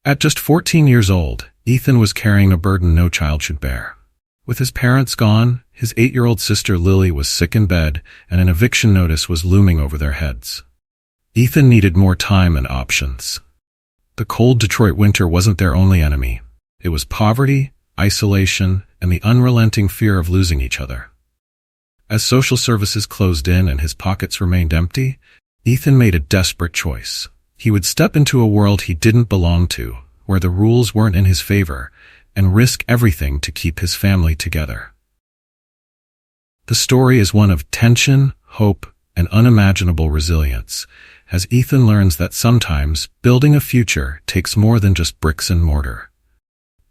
At just 14 years old, Ethan was carrying a burden no child should bear. With his parents gone, his 8-year-old sister Lily was sick in bed, and an eviction notice was looming over their heads. Ethan needed more time and options. The cold Detroit winter wasn't their only enemy. It was poverty, isolation, and the unrelenting fear of losing each other. As social services closed in and his pockets remained empty, Ethan made a desperate choice. He would step into a world he didn't belong to, where the rules weren't in his favor, and risk everything to keep his family together. The story is one of tension, hope, and unimaginable resilience, as Ethan learns that sometimes building a future takes more than just bricks and mortar.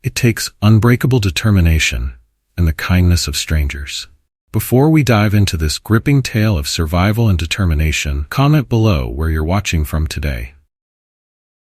It takes unbreakable determination and the kindness of strangers. Before we dive into this gripping tale of survival and determination, comment below where you're watching from today.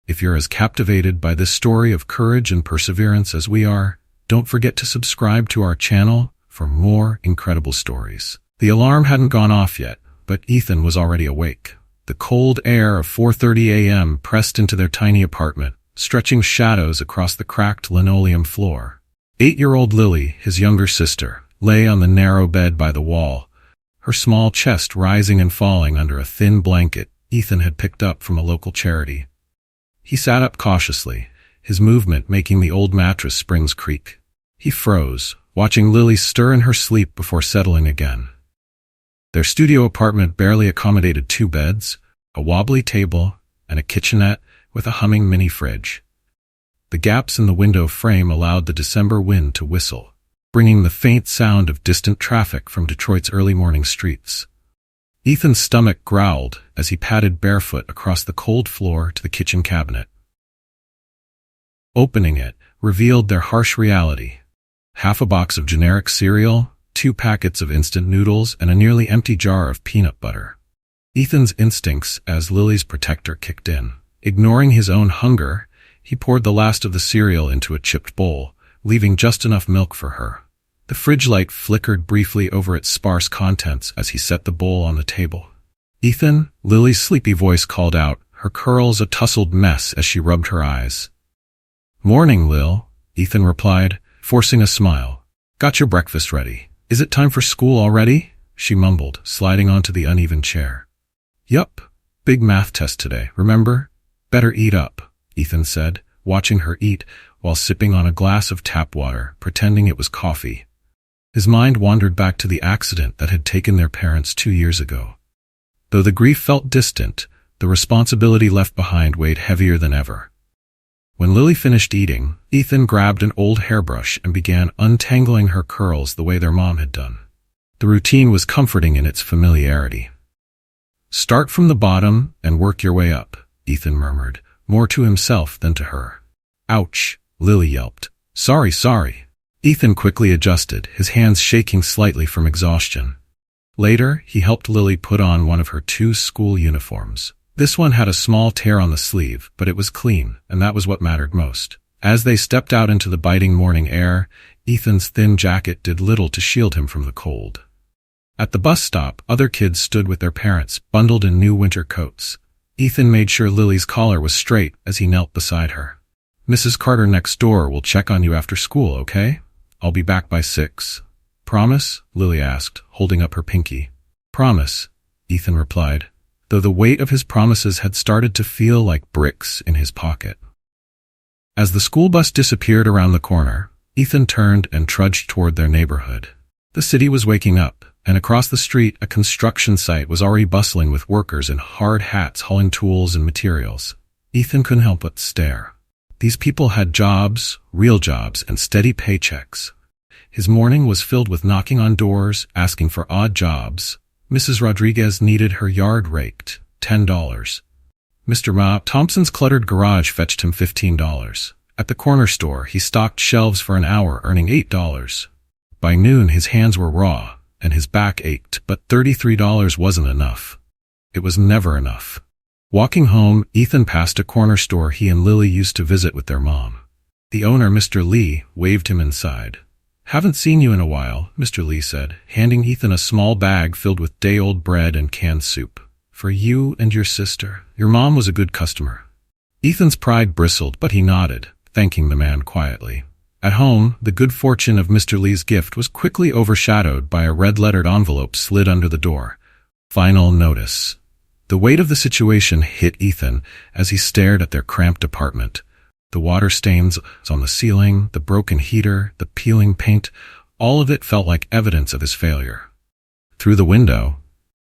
If you're as captivated by this story of courage and perseverance as we are, don't forget to subscribe to our channel for more incredible stories. The alarm hadn't gone off yet, but Ethan was already awake. The cold air of 4:30 a.m. pressed into their tiny apartment, stretching shadows across the cracked linoleum floor. 8-year-old Lily, his younger sister, lay on the narrow bed by the wall, her small chest rising and falling under a thin blanket Ethan had picked up from a local charity. He sat up cautiously, his movement making the old mattress springs creak. He froze, watching Lily stir in her sleep before settling again. Their studio apartment barely accommodated 2 beds, a wobbly table, and a kitchenette with a humming mini fridge. The gaps in the window frame allowed the December wind to whistle, bringing the faint sound of distant traffic from Detroit's early morning streets. Ethan's stomach growled as he padded barefoot across the cold floor to the kitchen cabinet. Opening it revealed their harsh reality: half a box of generic cereal, 2 packets of instant noodles, and a nearly empty jar of peanut butter. Ethan's instincts as Lily's protector kicked in. Ignoring his own hunger, he poured the last of the cereal into a chipped bowl, leaving just enough milk for her. The fridge light flickered briefly over its sparse contents as he set the bowl on the table. "Ethan," Lily's sleepy voice called out, her curls a tousled mess as she rubbed her eyes. "Morning, Lil," Ethan replied, forcing a smile. "Got your breakfast ready. Is it time for school already?" she mumbled, sliding onto the uneven chair. "Yup. Big math test today, remember? Better eat up," Ethan said, watching her eat while sipping on a glass of tap water, pretending it was coffee. His mind wandered back to the accident that had taken their parents 2 years ago. Though the grief felt distant, the responsibility left behind weighed heavier than ever. When Lily finished eating, Ethan grabbed an old hairbrush and began untangling her curls the way their mom had done. The routine was comforting in its familiarity. "Start from the bottom and work your way up," Ethan murmured, more to himself than to her. "Ouch," Lily yelped. Sorry. Ethan quickly adjusted, his hands shaking slightly from exhaustion. Later, he helped Lily put on one of her 2 school uniforms. This one had a small tear on the sleeve, but it was clean, and that was what mattered most. As they stepped out into the biting morning air, Ethan's thin jacket did little to shield him from the cold. At the bus stop, other kids stood with their parents, bundled in new winter coats. Ethan made sure Lily's collar was straight as he knelt beside her. "Mrs. Carter next door will check on you after school, okay? I'll be back by 6. "Promise?" Lily asked, holding up her pinky. "Promise," Ethan replied, though the weight of his promises had started to feel like bricks in his pocket. As the school bus disappeared around the corner, Ethan turned and trudged toward their neighborhood. The city was waking up, and across the street a construction site was already bustling with workers in hard hats hauling tools and materials. Ethan couldn't help but stare. These people had jobs, real jobs, and steady paychecks. His morning was filled with knocking on doors, asking for odd jobs. Mrs. Rodriguez needed her yard raked, $10. Mr. Ma Thompson's cluttered garage fetched him $15. At the corner store, he stocked shelves for an hour, earning $8. By noon, his hands were raw, and his back ached, but $33 wasn't enough. It was never enough. Walking home, Ethan passed a corner store he and Lily used to visit with their mom. The owner, Mr. Lee, waved him inside. "Haven't seen you in a while," Mr. Lee said, handing Ethan a small bag filled with day-old bread and canned soup. "For you and your sister. Your mom was a good customer." Ethan's pride bristled, but he nodded, thanking the man quietly. At home, the good fortune of Mr. Lee's gift was quickly overshadowed by a red-lettered envelope slid under the door. Final notice. The weight of the situation hit Ethan as he stared at their cramped apartment. The water stains on the ceiling, the broken heater, the peeling paint, all of it felt like evidence of his failure. Through the window,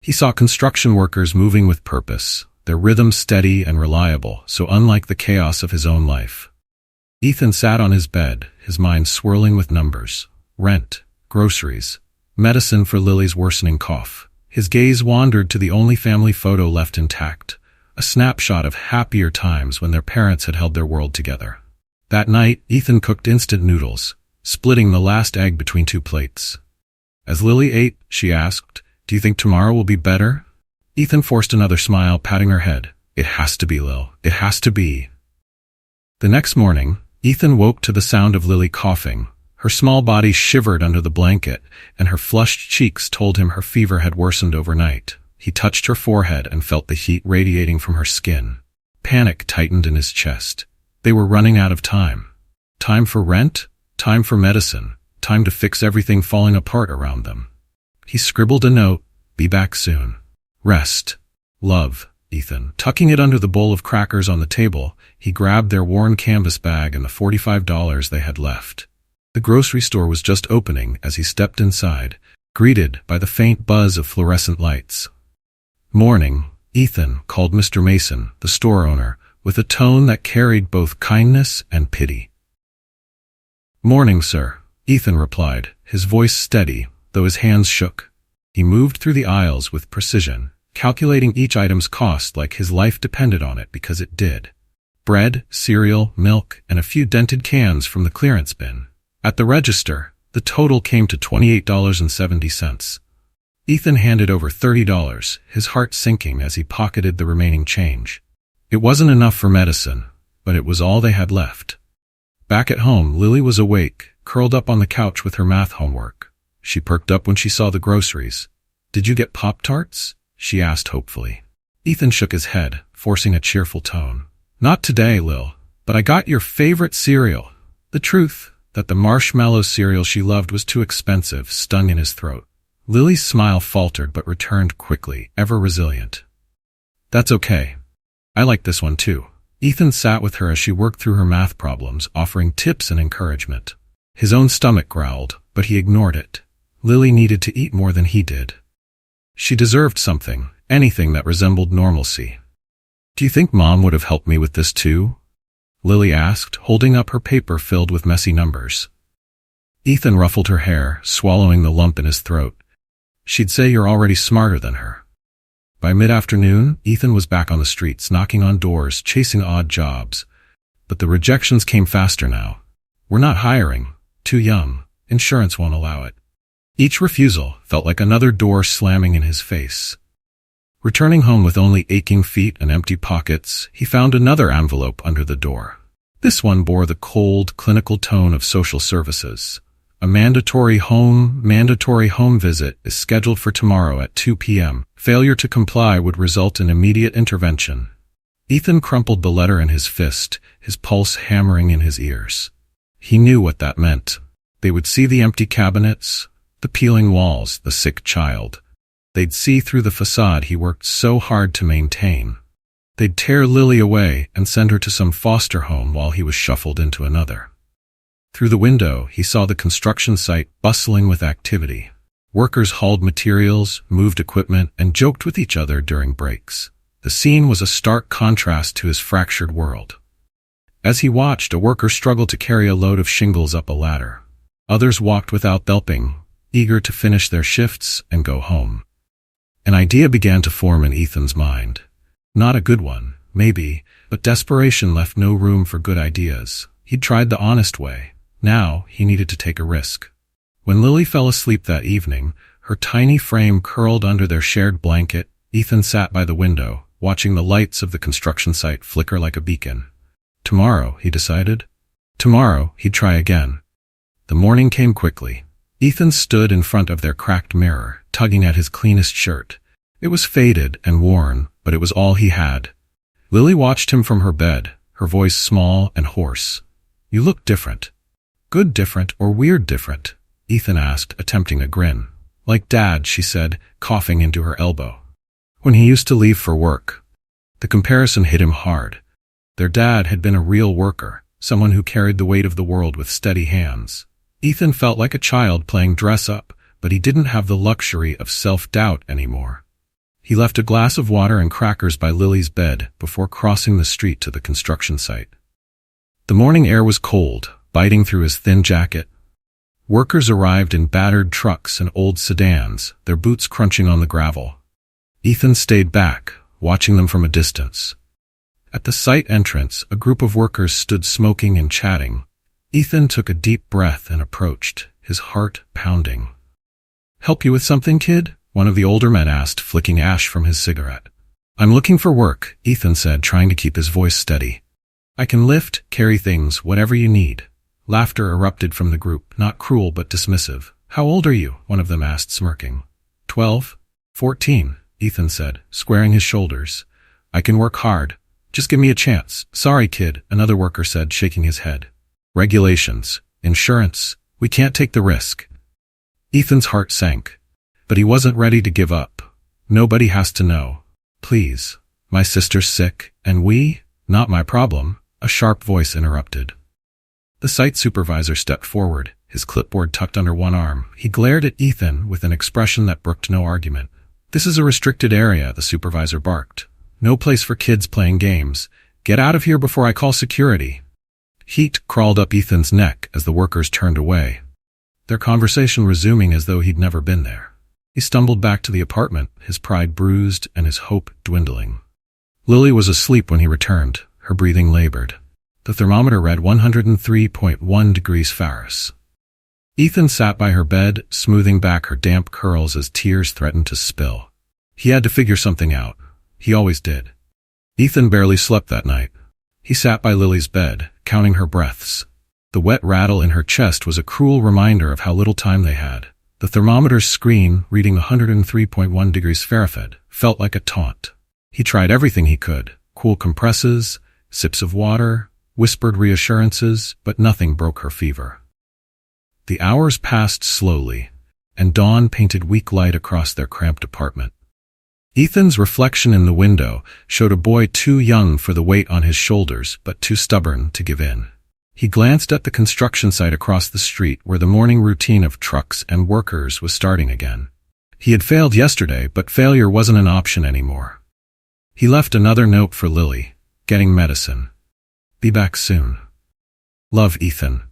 he saw construction workers moving with purpose, their rhythm steady and reliable, so unlike the chaos of his own life. Ethan sat on his bed, his mind swirling with numbers. Rent, groceries, medicine for Lily's worsening cough. His gaze wandered to the only family photo left intact, a snapshot of happier times when their parents had held their world together. That night, Ethan cooked instant noodles, splitting the last egg between 2 plates. As Lily ate, she asked, "Do you think tomorrow will be better?" Ethan forced another smile, patting her head. "It has to be, Lil. It has to be." The next morning, Ethan woke to the sound of Lily coughing. Her small body shivered under the blanket, and her flushed cheeks told him her fever had worsened overnight. He touched her forehead and felt the heat radiating from her skin. Panic tightened in his chest. They were running out of time. Time for rent, time for medicine, time to fix everything falling apart around them. He scribbled a note, "Be back soon. Rest. Love, Ethan." Tucking it under the bowl of crackers on the table, he grabbed their worn canvas bag and the $45 they had left. The grocery store was just opening as he stepped inside, greeted by the faint buzz of fluorescent lights. "Morning," Ethan called Mr. Mason, the store owner, with a tone that carried both kindness and pity. "Morning, sir," Ethan replied, his voice steady, though his hands shook. He moved through the aisles with precision, calculating each item's cost like his life depended on it, because it did. Bread, cereal, milk, and a few dented cans from the clearance bin. At the register, the total came to $28.70. Ethan handed over $30, his heart sinking as he pocketed the remaining change. It wasn't enough for medicine, but it was all they had left. Back at home, Lily was awake, curled up on the couch with her math homework. She perked up when she saw the groceries. "Did you get Pop-Tarts?" she asked hopefully. Ethan shook his head, forcing a cheerful tone. "Not today, Lil, but I got your favorite cereal." The truth that the marshmallow cereal she loved was too expensive stung in his throat. Lily's smile faltered but returned quickly, ever resilient. "That's okay. I like this one too." Ethan sat with her as she worked through her math problems, offering tips and encouragement. His own stomach growled, but he ignored it. Lily needed to eat more than he did. She deserved something, anything that resembled normalcy. "Do you think Mom would have helped me with this too?" Lily asked, holding up her paper filled with messy numbers. Ethan ruffled her hair, swallowing the lump in his throat. "She'd say you're already smarter than her." By mid-afternoon, Ethan was back on the streets, knocking on doors, chasing odd jobs. But the rejections came faster now. "We're not hiring. Too young. Insurance won't allow it." Each refusal felt like another door slamming in his face. Returning home with only aching feet and empty pockets, he found another envelope under the door. This one bore the cold, clinical tone of social services. "A mandatory home visit is scheduled for tomorrow at 2 p.m. Failure to comply would result in immediate intervention." Ethan crumpled the letter in his fist, his pulse hammering in his ears. He knew what that meant. They would see the empty cabinets, the peeling walls, the sick child. They'd see through the facade he worked so hard to maintain. They'd tear Lily away and send her to some foster home while he was shuffled into another. Through the window, he saw the construction site bustling with activity. Workers hauled materials, moved equipment, and joked with each other during breaks. The scene was a stark contrast to his fractured world. As he watched, a worker struggled to carry a load of shingles up a ladder. Others walked without helping, eager to finish their shifts and go home. An idea began to form in Ethan's mind. Not a good one, maybe, but desperation left no room for good ideas. He'd tried the honest way. Now he needed to take a risk. When Lily fell asleep that evening, her tiny frame curled under their shared blanket, Ethan sat by the window, watching the lights of the construction site flicker like a beacon. Tomorrow, he decided. Tomorrow, he'd try again. The morning came quickly. Ethan stood in front of their cracked mirror, tugging at his cleanest shirt. It was faded and worn, but it was all he had. Lily watched him from her bed, her voice small and hoarse. "You look different." "Good different or weird different?" Ethan asked, attempting a grin. "Like Dad," she said, coughing into her elbow. "When he used to leave for work." The comparison hit him hard. Their dad had been a real worker, someone who carried the weight of the world with steady hands. Ethan felt like a child playing dress-up, but he didn't have the luxury of self-doubt anymore. He left a glass of water and crackers by Lily's bed before crossing the street to the construction site. The morning air was cold, biting through his thin jacket. Workers arrived in battered trucks and old sedans, their boots crunching on the gravel. Ethan stayed back, watching them from a distance. At the site entrance, a group of workers stood smoking and chatting. Ethan took a deep breath and approached, his heart pounding. "Help you with something, kid?" one of the older men asked, flicking ash from his cigarette. "I'm looking for work," Ethan said, trying to keep his voice steady. "I can lift, carry things, whatever you need." Laughter erupted from the group, not cruel but dismissive. "How old are you?" one of them asked, smirking. 12. 14, Ethan said, squaring his shoulders. "I can work hard. Just give me a chance." "Sorry, kid," another worker said, shaking his head. "Regulations. Insurance. We can't take the risk." Ethan's heart sank. But he wasn't ready to give up. "Nobody has to know. Please. My sister's sick, and not my problem," a sharp voice interrupted. The site supervisor stepped forward, his clipboard tucked under one arm. He glared at Ethan with an expression that brooked no argument. "This is a restricted area," the supervisor barked. "No place for kids playing games. Get out of here before I call security." Heat crawled up Ethan's neck as the workers turned away, their conversation resuming as though he'd never been there. He stumbled back to the apartment, his pride bruised and his hope dwindling. Lily was asleep when he returned, her breathing labored. The thermometer read 103.1 degrees Fahrenheit. Ethan sat by her bed, smoothing back her damp curls as tears threatened to spill. He had to figure something out. He always did. Ethan barely slept that night. He sat by Lily's bed, counting her breaths. The wet rattle in her chest was a cruel reminder of how little time they had. The thermometer's screen, reading 103.1 degrees Fahrenheit, felt like a taunt. He tried everything he could, cool compresses, sips of water, whispered reassurances, but nothing broke her fever. The hours passed slowly, and dawn painted weak light across their cramped apartment. Ethan's reflection in the window showed a boy too young for the weight on his shoulders, but too stubborn to give in. He glanced at the construction site across the street where the morning routine of trucks and workers was starting again. He had failed yesterday, but failure wasn't an option anymore. He left another note for Lily, getting medicine. "Be back soon. Love, Ethan."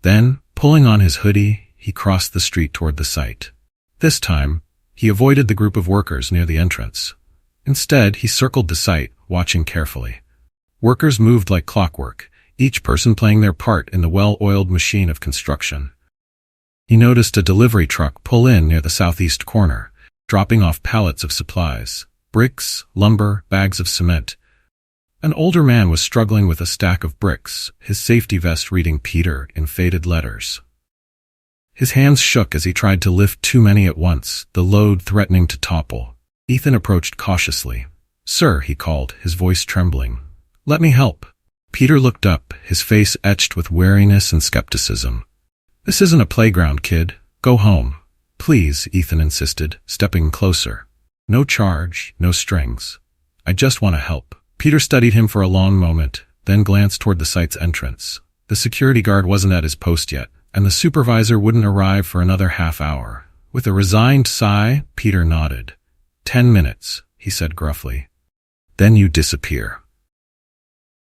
Then, pulling on his hoodie, he crossed the street toward the site. This time, he avoided the group of workers near the entrance. Instead, he circled the site, watching carefully. Workers moved like clockwork, each person playing their part in the well-oiled machine of construction. He noticed a delivery truck pull in near the southeast corner, dropping off pallets of supplies, bricks, lumber, bags of cement. An older man was struggling with a stack of bricks, his safety vest reading Peter in faded letters. His hands shook as he tried to lift too many at once, the load threatening to topple. Ethan approached cautiously. "Sir," he called, his voice trembling. "Let me help." Peter looked up, his face etched with wariness and skepticism. "This isn't a playground, kid. Go home." "Please," Ethan insisted, stepping closer. "No charge, no strings. I just want to help." Peter studied him for a long moment, then glanced toward the site's entrance. The security guard wasn't at his post yet, and the supervisor wouldn't arrive for another half hour. With a resigned sigh, Peter nodded. 10 minutes, he said gruffly. "Then you disappear."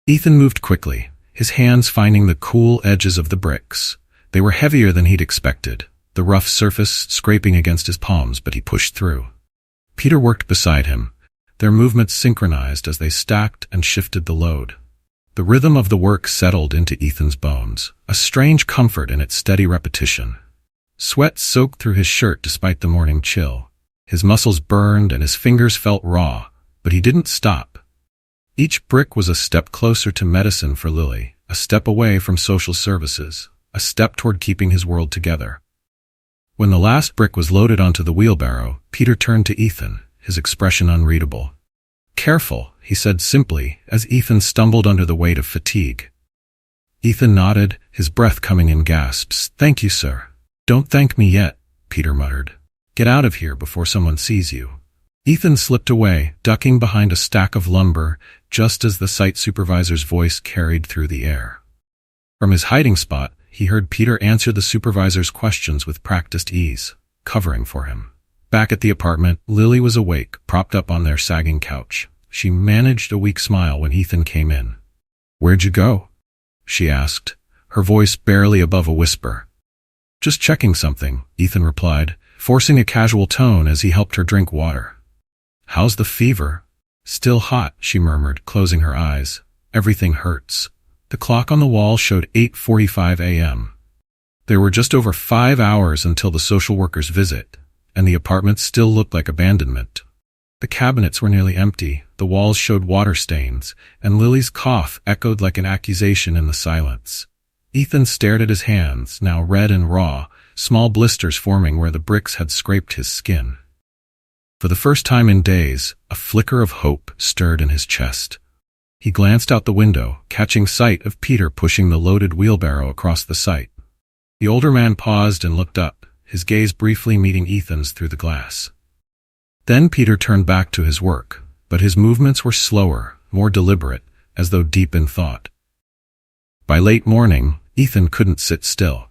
Ethan moved quickly, his hands finding the cool edges of the bricks. They were heavier than he'd expected, the rough surface scraping against his palms, but he pushed through. Peter worked beside him, their movements synchronized as they stacked and shifted the load. The rhythm of the work settled into Ethan's bones, a strange comfort in its steady repetition. Sweat soaked through his shirt despite the morning chill. His muscles burned and his fingers felt raw, but he didn't stop. Each brick was a step closer to medicine for Lily, a step away from social services, a step toward keeping his world together. When the last brick was loaded onto the wheelbarrow, Peter turned to Ethan, his expression unreadable. "Careful," he said simply, as Ethan stumbled under the weight of fatigue. Ethan nodded, his breath coming in gasps. "Thank you, sir." "Don't thank me yet," Peter muttered. "Get out of here before someone sees you." Ethan slipped away, ducking behind a stack of lumber, just as the site supervisor's voice carried through the air. From his hiding spot, he heard Peter answer the supervisor's questions with practiced ease, covering for him. Back at the apartment, Lily was awake, propped up on their sagging couch. She managed a weak smile when Ethan came in. "Where'd you go?" she asked, her voice barely above a whisper. "Just checking something," Ethan replied, forcing a casual tone as he helped her drink water. "How's the fever?" "Still hot," she murmured, closing her eyes. "Everything hurts." The clock on the wall showed 8:45 a.m. There were just over 5 hours until the social worker's visit, and the apartment still looked like abandonment. The cabinets were nearly empty, the walls showed water stains, and Lily's cough echoed like an accusation in the silence. Ethan stared at his hands, now red and raw, small blisters forming where the bricks had scraped his skin. For the first time in days, a flicker of hope stirred in his chest. He glanced out the window, catching sight of Peter pushing the loaded wheelbarrow across the site. The older man paused and looked up, his gaze briefly meeting Ethan's through the glass. Then Peter turned back to his work, but his movements were slower, more deliberate, as though deep in thought. By late morning, Ethan couldn't sit still.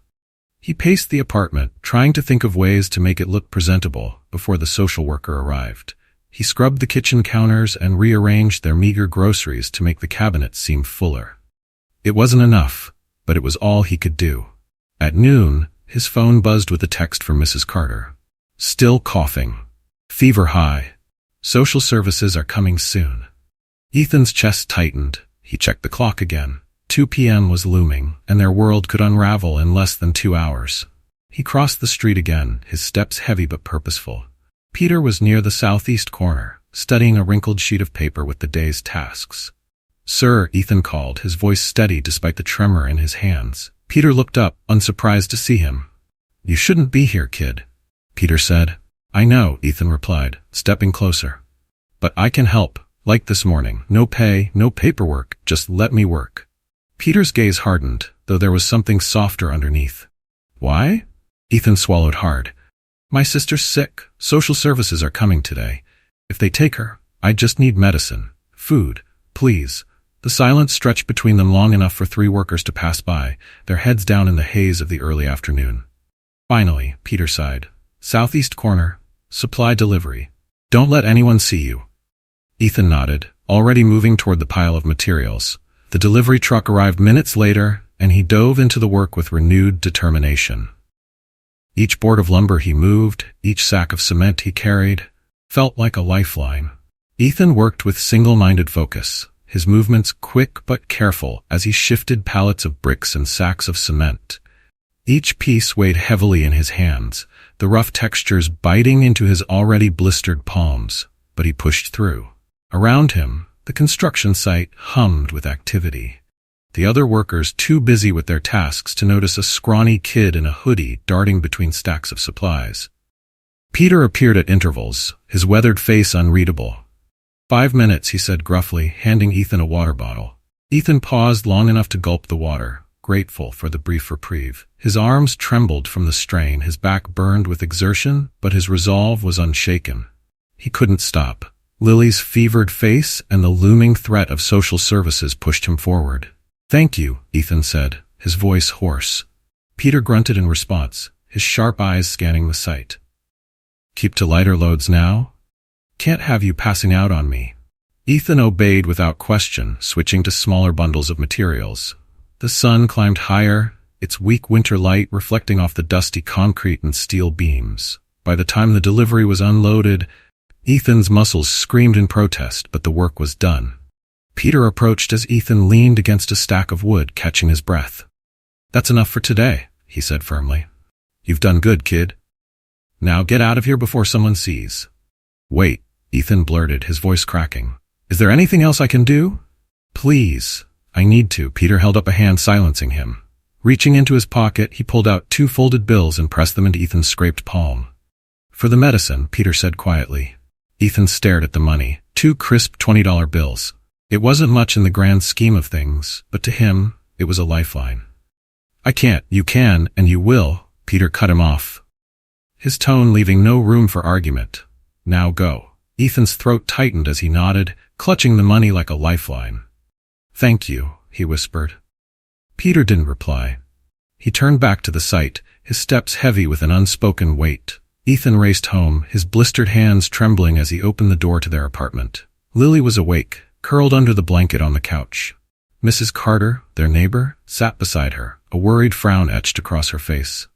He paced the apartment, trying to think of ways to make it look presentable before the social worker arrived. He scrubbed the kitchen counters and rearranged their meager groceries to make the cabinets seem fuller. It wasn't enough, but it was all he could do. At noon, his phone buzzed with a text from Mrs. Carter. "Still coughing. Fever high. Social services are coming soon." Ethan's chest tightened. He checked the clock again. 2 p.m. was looming, and their world could unravel in less than 2 hours. He crossed the street again, his steps heavy but purposeful. Peter was near the southeast corner, studying a wrinkled sheet of paper with the day's tasks. "Sir," Ethan called, his voice steady despite the tremor in his hands. Peter looked up, unsurprised to see him. "You shouldn't be here, kid," Peter said. "I know," Ethan replied, stepping closer. "But I can help, like this morning. No pay, no paperwork, just let me work." Peter's gaze hardened, though there was something softer underneath. "Why?" Ethan swallowed hard. "My sister's sick. Social services are coming today. If they take her, I just need medicine. Food. Please." The silence stretched between them long enough for 3 workers to pass by, their heads down in the haze of the early afternoon. Finally, Peter sighed. "Southeast corner. Supply delivery. Don't let anyone see you." Ethan nodded, already moving toward the pile of materials. The delivery truck arrived minutes later, and he dove into the work with renewed determination. Each board of lumber he moved, each sack of cement he carried, felt like a lifeline. Ethan worked with single-minded focus, his movements quick but careful as he shifted pallets of bricks and sacks of cement. Each piece weighed heavily in his hands, the rough textures biting into his already blistered palms, but he pushed through. Around him, the construction site hummed with activity. The other workers too busy with their tasks to notice a scrawny kid in a hoodie darting between stacks of supplies. Peter appeared at intervals, his weathered face unreadable. 5 minutes, he said gruffly, handing Ethan a water bottle. Ethan paused long enough to gulp the water, grateful for the brief reprieve. His arms trembled from the strain, his back burned with exertion, but his resolve was unshaken. He couldn't stop. Lily's fevered face and the looming threat of social services pushed him forward. "Thank you," Ethan said, his voice hoarse. Peter grunted in response, his sharp eyes scanning the site. "Keep to lighter loads now? Can't have you passing out on me." Ethan obeyed without question, switching to smaller bundles of materials. The sun climbed higher, its weak winter light reflecting off the dusty concrete and steel beams. By the time the delivery was unloaded, Ethan's muscles screamed in protest, but the work was done. Peter approached as Ethan leaned against a stack of wood, catching his breath. "That's enough for today," he said firmly. "You've done good, kid. Now get out of here before someone sees." "Wait," Ethan blurted, his voice cracking. "Is there anything else I can do?" "Please, I need to." Peter held up a hand, silencing him. Reaching into his pocket, he pulled out 2 folded bills and pressed them into Ethan's scraped palm. "For the medicine," Peter said quietly. Ethan stared at the money. 2 crisp $20 bills. It wasn't much in the grand scheme of things, but to him, it was a lifeline. "I can't." "You can, and you will," Peter cut him off, his tone leaving no room for argument. "Now go." Ethan's throat tightened as he nodded, clutching the money like a lifeline. "Thank you," he whispered. Peter didn't reply. He turned back to the site, his steps heavy with an unspoken weight. Ethan raced home, his blistered hands trembling as he opened the door to their apartment. Lily was awake, curled under the blanket on the couch. Mrs. Carter, their neighbor, sat beside her, a worried frown etched across her face.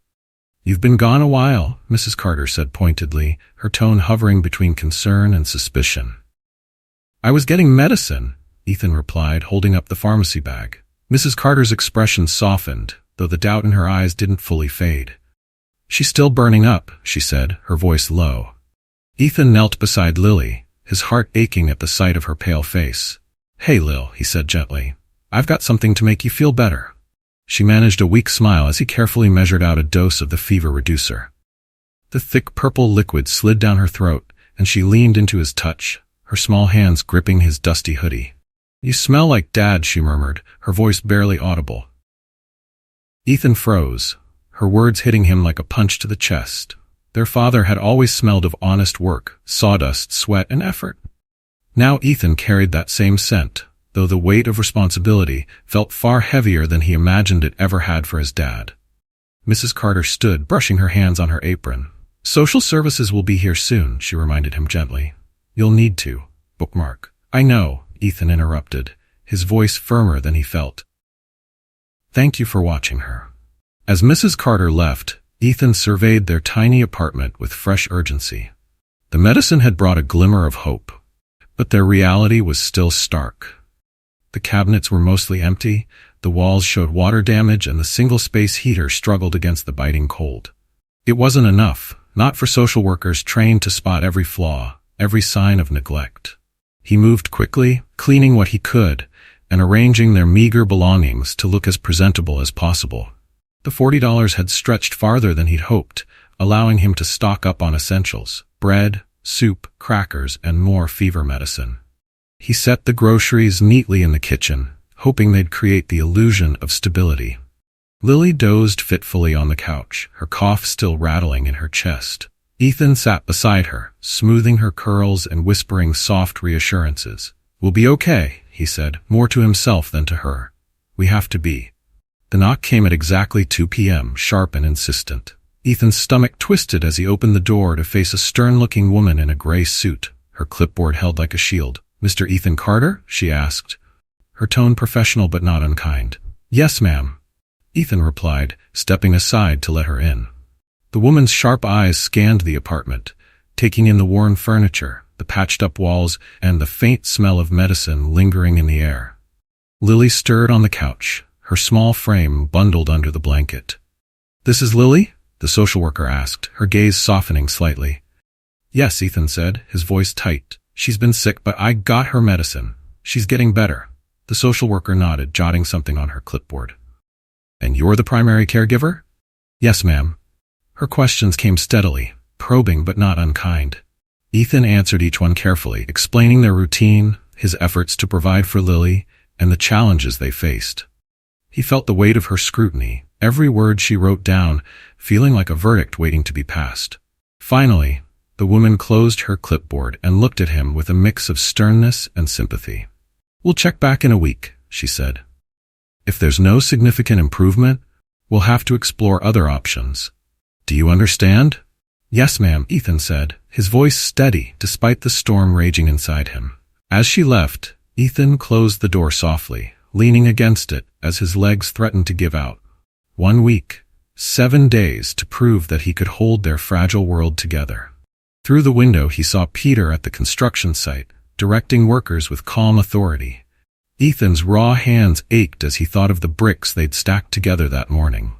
"You've been gone a while," Mrs. Carter said pointedly, her tone hovering between concern and suspicion. "I was getting medicine," Ethan replied, holding up the pharmacy bag. Mrs. Carter's expression softened, though the doubt in her eyes didn't fully fade. "She's still burning up," she said, her voice low. Ethan knelt beside Lily, his heart aching at the sight of her pale face. "Hey, Lil," he said gently. "I've got something to make you feel better." She managed a weak smile as he carefully measured out a dose of the fever reducer. The thick purple liquid slid down her throat, and she leaned into his touch, her small hands gripping his dusty hoodie. "You smell like Dad," she murmured, her voice barely audible. Ethan froze, her words hitting him like a punch to the chest. Their father had always smelled of honest work, sawdust, sweat, and effort. Now Ethan carried that same scent, though the weight of responsibility felt far heavier than he imagined it ever had for his dad. Mrs. Carter stood, brushing her hands on her apron. "Social services will be here soon," she reminded him gently. "You'll need to bookmark." "I know," Ethan interrupted, his voice firmer than he felt. "Thank you for watching her." As Mrs. Carter left, Ethan surveyed their tiny apartment with fresh urgency. The medicine had brought a glimmer of hope, but their reality was still stark. The cabinets were mostly empty, the walls showed water damage, and the single-space heater struggled against the biting cold. It wasn't enough, not for social workers trained to spot every flaw, every sign of neglect. He moved quickly, cleaning what he could, and arranging their meager belongings to look as presentable as possible. The $40 had stretched farther than he'd hoped, allowing him to stock up on essentials: bread, soup, crackers, and more fever medicine. He set the groceries neatly in the kitchen, hoping they'd create the illusion of stability. Lily dozed fitfully on the couch, her cough still rattling in her chest. Ethan sat beside her, smoothing her curls and whispering soft reassurances. "We'll be okay," he said, more to himself than to her. "We have to be." The knock came at exactly 2 p.m., sharp and insistent. Ethan's stomach twisted as he opened the door to face a stern-looking woman in a gray suit, her clipboard held like a shield. "Mr. Ethan Carter?" she asked, her tone professional but not unkind. "Yes, ma'am," Ethan replied, stepping aside to let her in. The woman's sharp eyes scanned the apartment, taking in the worn furniture, the patched-up walls, and the faint smell of medicine lingering in the air. Lily stirred on the couch, her small frame bundled under the blanket. "This is Lily?" the social worker asked, her gaze softening slightly. "Yes," Ethan said, his voice tight. "She's been sick, but I got her medicine. She's getting better." The social worker nodded, jotting something on her clipboard. "And you're the primary caregiver?" "Yes, ma'am." Her questions came steadily, probing but not unkind. Ethan answered each one carefully, explaining their routine, his efforts to provide for Lily, and the challenges they faced. He felt the weight of her scrutiny, every word she wrote down, feeling like a verdict waiting to be passed. Finally, the woman closed her clipboard and looked at him with a mix of sternness and sympathy. "We'll check back in a week," she said. "If there's no significant improvement, we'll have to explore other options. Do you understand?" "Yes, ma'am," Ethan said, his voice steady despite the storm raging inside him. As she left, Ethan closed the door softly, leaning against it as his legs threatened to give out. 1 week, 7 days to prove that he could hold their fragile world together. Through the window he saw Peter at the construction site, directing workers with calm authority. Ethan's raw hands ached as he thought of the bricks they'd stacked together that morning.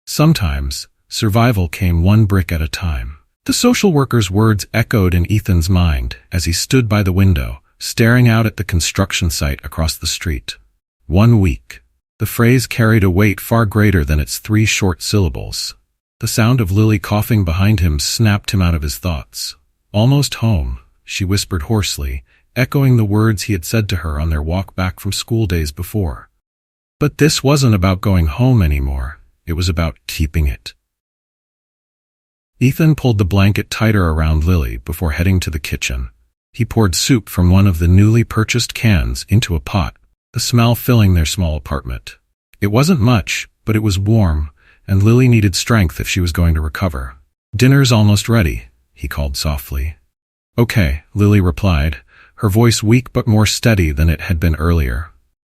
Sometimes, survival came one brick at a time. The social worker's words echoed in Ethan's mind as he stood by the window, staring out at the construction site across the street. 1 week. The phrase carried a weight far greater than its 3 short syllables. The sound of Lily coughing behind him snapped him out of his thoughts. "Almost home," she whispered hoarsely, echoing the words he had said to her on their walk back from school days before. But this wasn't about going home anymore. It was about keeping it. Ethan pulled the blanket tighter around Lily before heading to the kitchen. He poured soup from one of the newly purchased cans into a pot, the smell filling their small apartment. It wasn't much, but it was warm, and Lily needed strength if she was going to recover. "Dinner's almost ready," he called softly. "Okay," Lily replied, her voice weak but more steady than it had been earlier.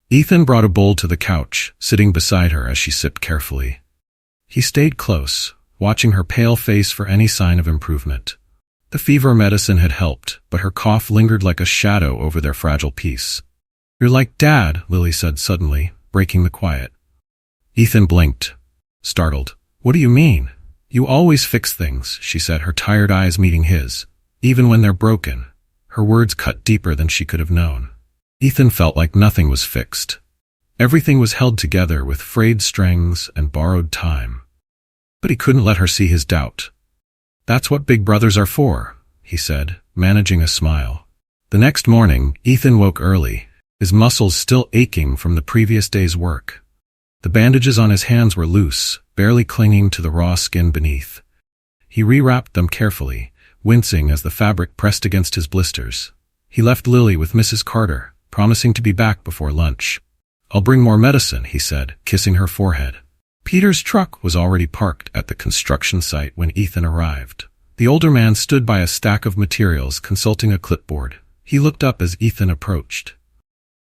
Ethan brought a bowl to the couch, sitting beside her as she sipped carefully. He stayed close, watching her pale face for any sign of improvement. The fever medicine had helped, but her cough lingered like a shadow over their fragile peace. "You're like Dad," Lily said suddenly, breaking the quiet. Ethan blinked, startled. "What do you mean?" "You always fix things," she said, her tired eyes meeting his. "Even when they're broken." Her words cut deeper than she could have known. Ethan felt like nothing was fixed. Everything was held together with frayed strings and borrowed time. But he couldn't let her see his doubt. "That's what big brothers are for," he said, managing a smile. The next morning, Ethan woke early, his muscles still aching from the previous day's work. The bandages on his hands were loose, barely clinging to the raw skin beneath. He rewrapped them carefully, wincing as the fabric pressed against his blisters. He left Lily with Mrs. Carter, promising to be back before lunch. "I'll bring more medicine," he said, kissing her forehead. Peter's truck was already parked at the construction site when Ethan arrived. The older man stood by a stack of materials, consulting a clipboard. He looked up as Ethan approached.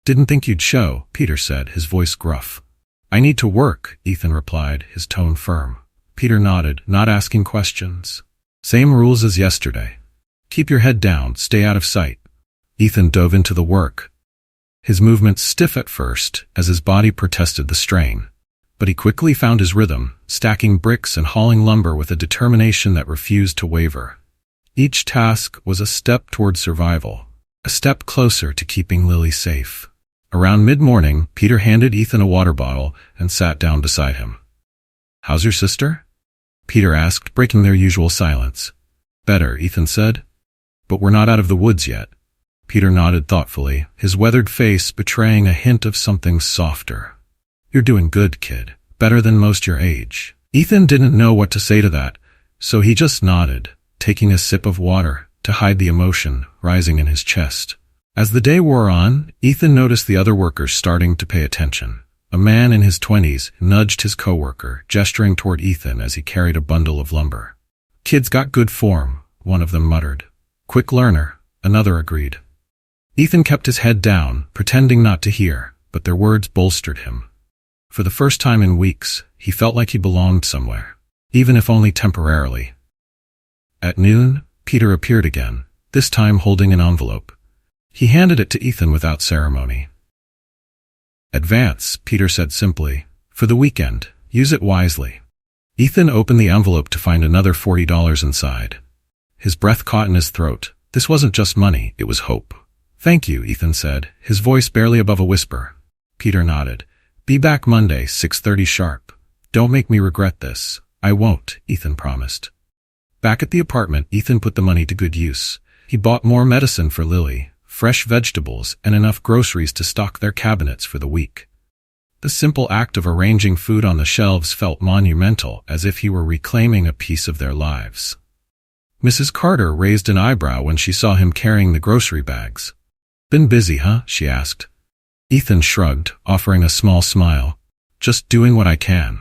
"Didn't think you'd show," Peter said, his voice gruff. "I need to work," Ethan replied, his tone firm. Peter nodded, not asking questions. "Same rules as yesterday. Keep your head down, stay out of sight." Ethan dove into the work. His movements stiff at first, as his body protested the strain. But he quickly found his rhythm, stacking bricks and hauling lumber with a determination that refused to waver. Each task was a step toward survival, a step closer to keeping Lily safe. Around mid-morning, Peter handed Ethan a water bottle and sat down beside him. "How's your sister?" Peter asked, breaking their usual silence. "Better," Ethan said. "But we're not out of the woods yet." Peter nodded thoughtfully, his weathered face betraying a hint of something softer. "You're doing good, kid. Better than most your age." Ethan didn't know what to say to that, so he just nodded, taking a sip of water to hide the emotion rising in his chest. As the day wore on, Ethan noticed the other workers starting to pay attention. A man in his 20s nudged his coworker, gesturing toward Ethan as he carried a bundle of lumber. "Kid's got good form," one of them muttered. "Quick learner," another agreed. Ethan kept his head down, pretending not to hear, but their words bolstered him. For the first time in weeks, he felt like he belonged somewhere, even if only temporarily. At noon, Peter appeared again, this time holding an envelope. He handed it to Ethan without ceremony. "Advance," Peter said simply. "For the weekend. Use it wisely." Ethan opened the envelope to find another $40 inside. His breath caught in his throat. This wasn't just money, it was hope. "Thank you," Ethan said, his voice barely above a whisper. Peter nodded. "Be back Monday, 6:30 sharp. Don't make me regret this." "I won't," Ethan promised. Back at the apartment, Ethan put the money to good use. He bought more medicine for Lily, fresh vegetables, and enough groceries to stock their cabinets for the week. The simple act of arranging food on the shelves felt monumental, as if he were reclaiming a piece of their lives. Mrs. Carter raised an eyebrow when she saw him carrying the grocery bags. "Been busy, huh?" she asked. Ethan shrugged, offering a small smile. "Just doing what I can."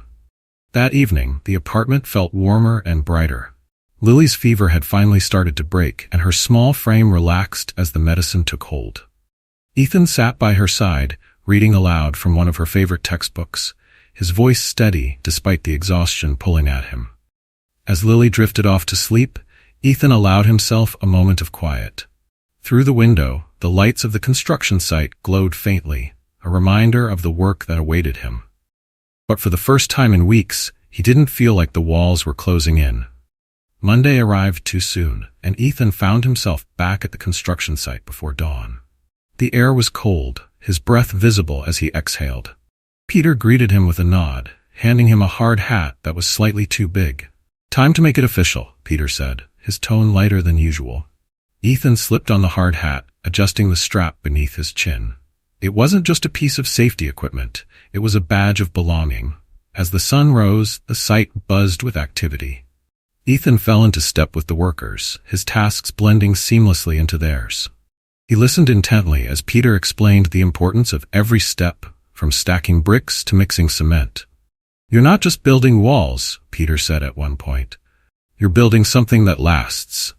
That evening, the apartment felt warmer and brighter. Lily's fever had finally started to break, and her small frame relaxed as the medicine took hold. Ethan sat by her side, reading aloud from one of her favorite textbooks, his voice steady despite the exhaustion pulling at him. As Lily drifted off to sleep, Ethan allowed himself a moment of quiet. Through the window, the lights of the construction site glowed faintly, a reminder of the work that awaited him. But for the first time in weeks, he didn't feel like the walls were closing in. Monday arrived too soon, and Ethan found himself back at the construction site before dawn. The air was cold, his breath visible as he exhaled. Peter greeted him with a nod, handing him a hard hat that was slightly too big. "Time to make it official," Peter said, his tone lighter than usual. Ethan slipped on the hard hat, adjusting the strap beneath his chin. It wasn't just a piece of safety equipment, it was a badge of belonging. As the sun rose, the site buzzed with activity. Ethan fell into step with the workers, his tasks blending seamlessly into theirs. He listened intently as Peter explained the importance of every step, from stacking bricks to mixing cement. "You're not just building walls," Peter said at one point. "You're building something that lasts."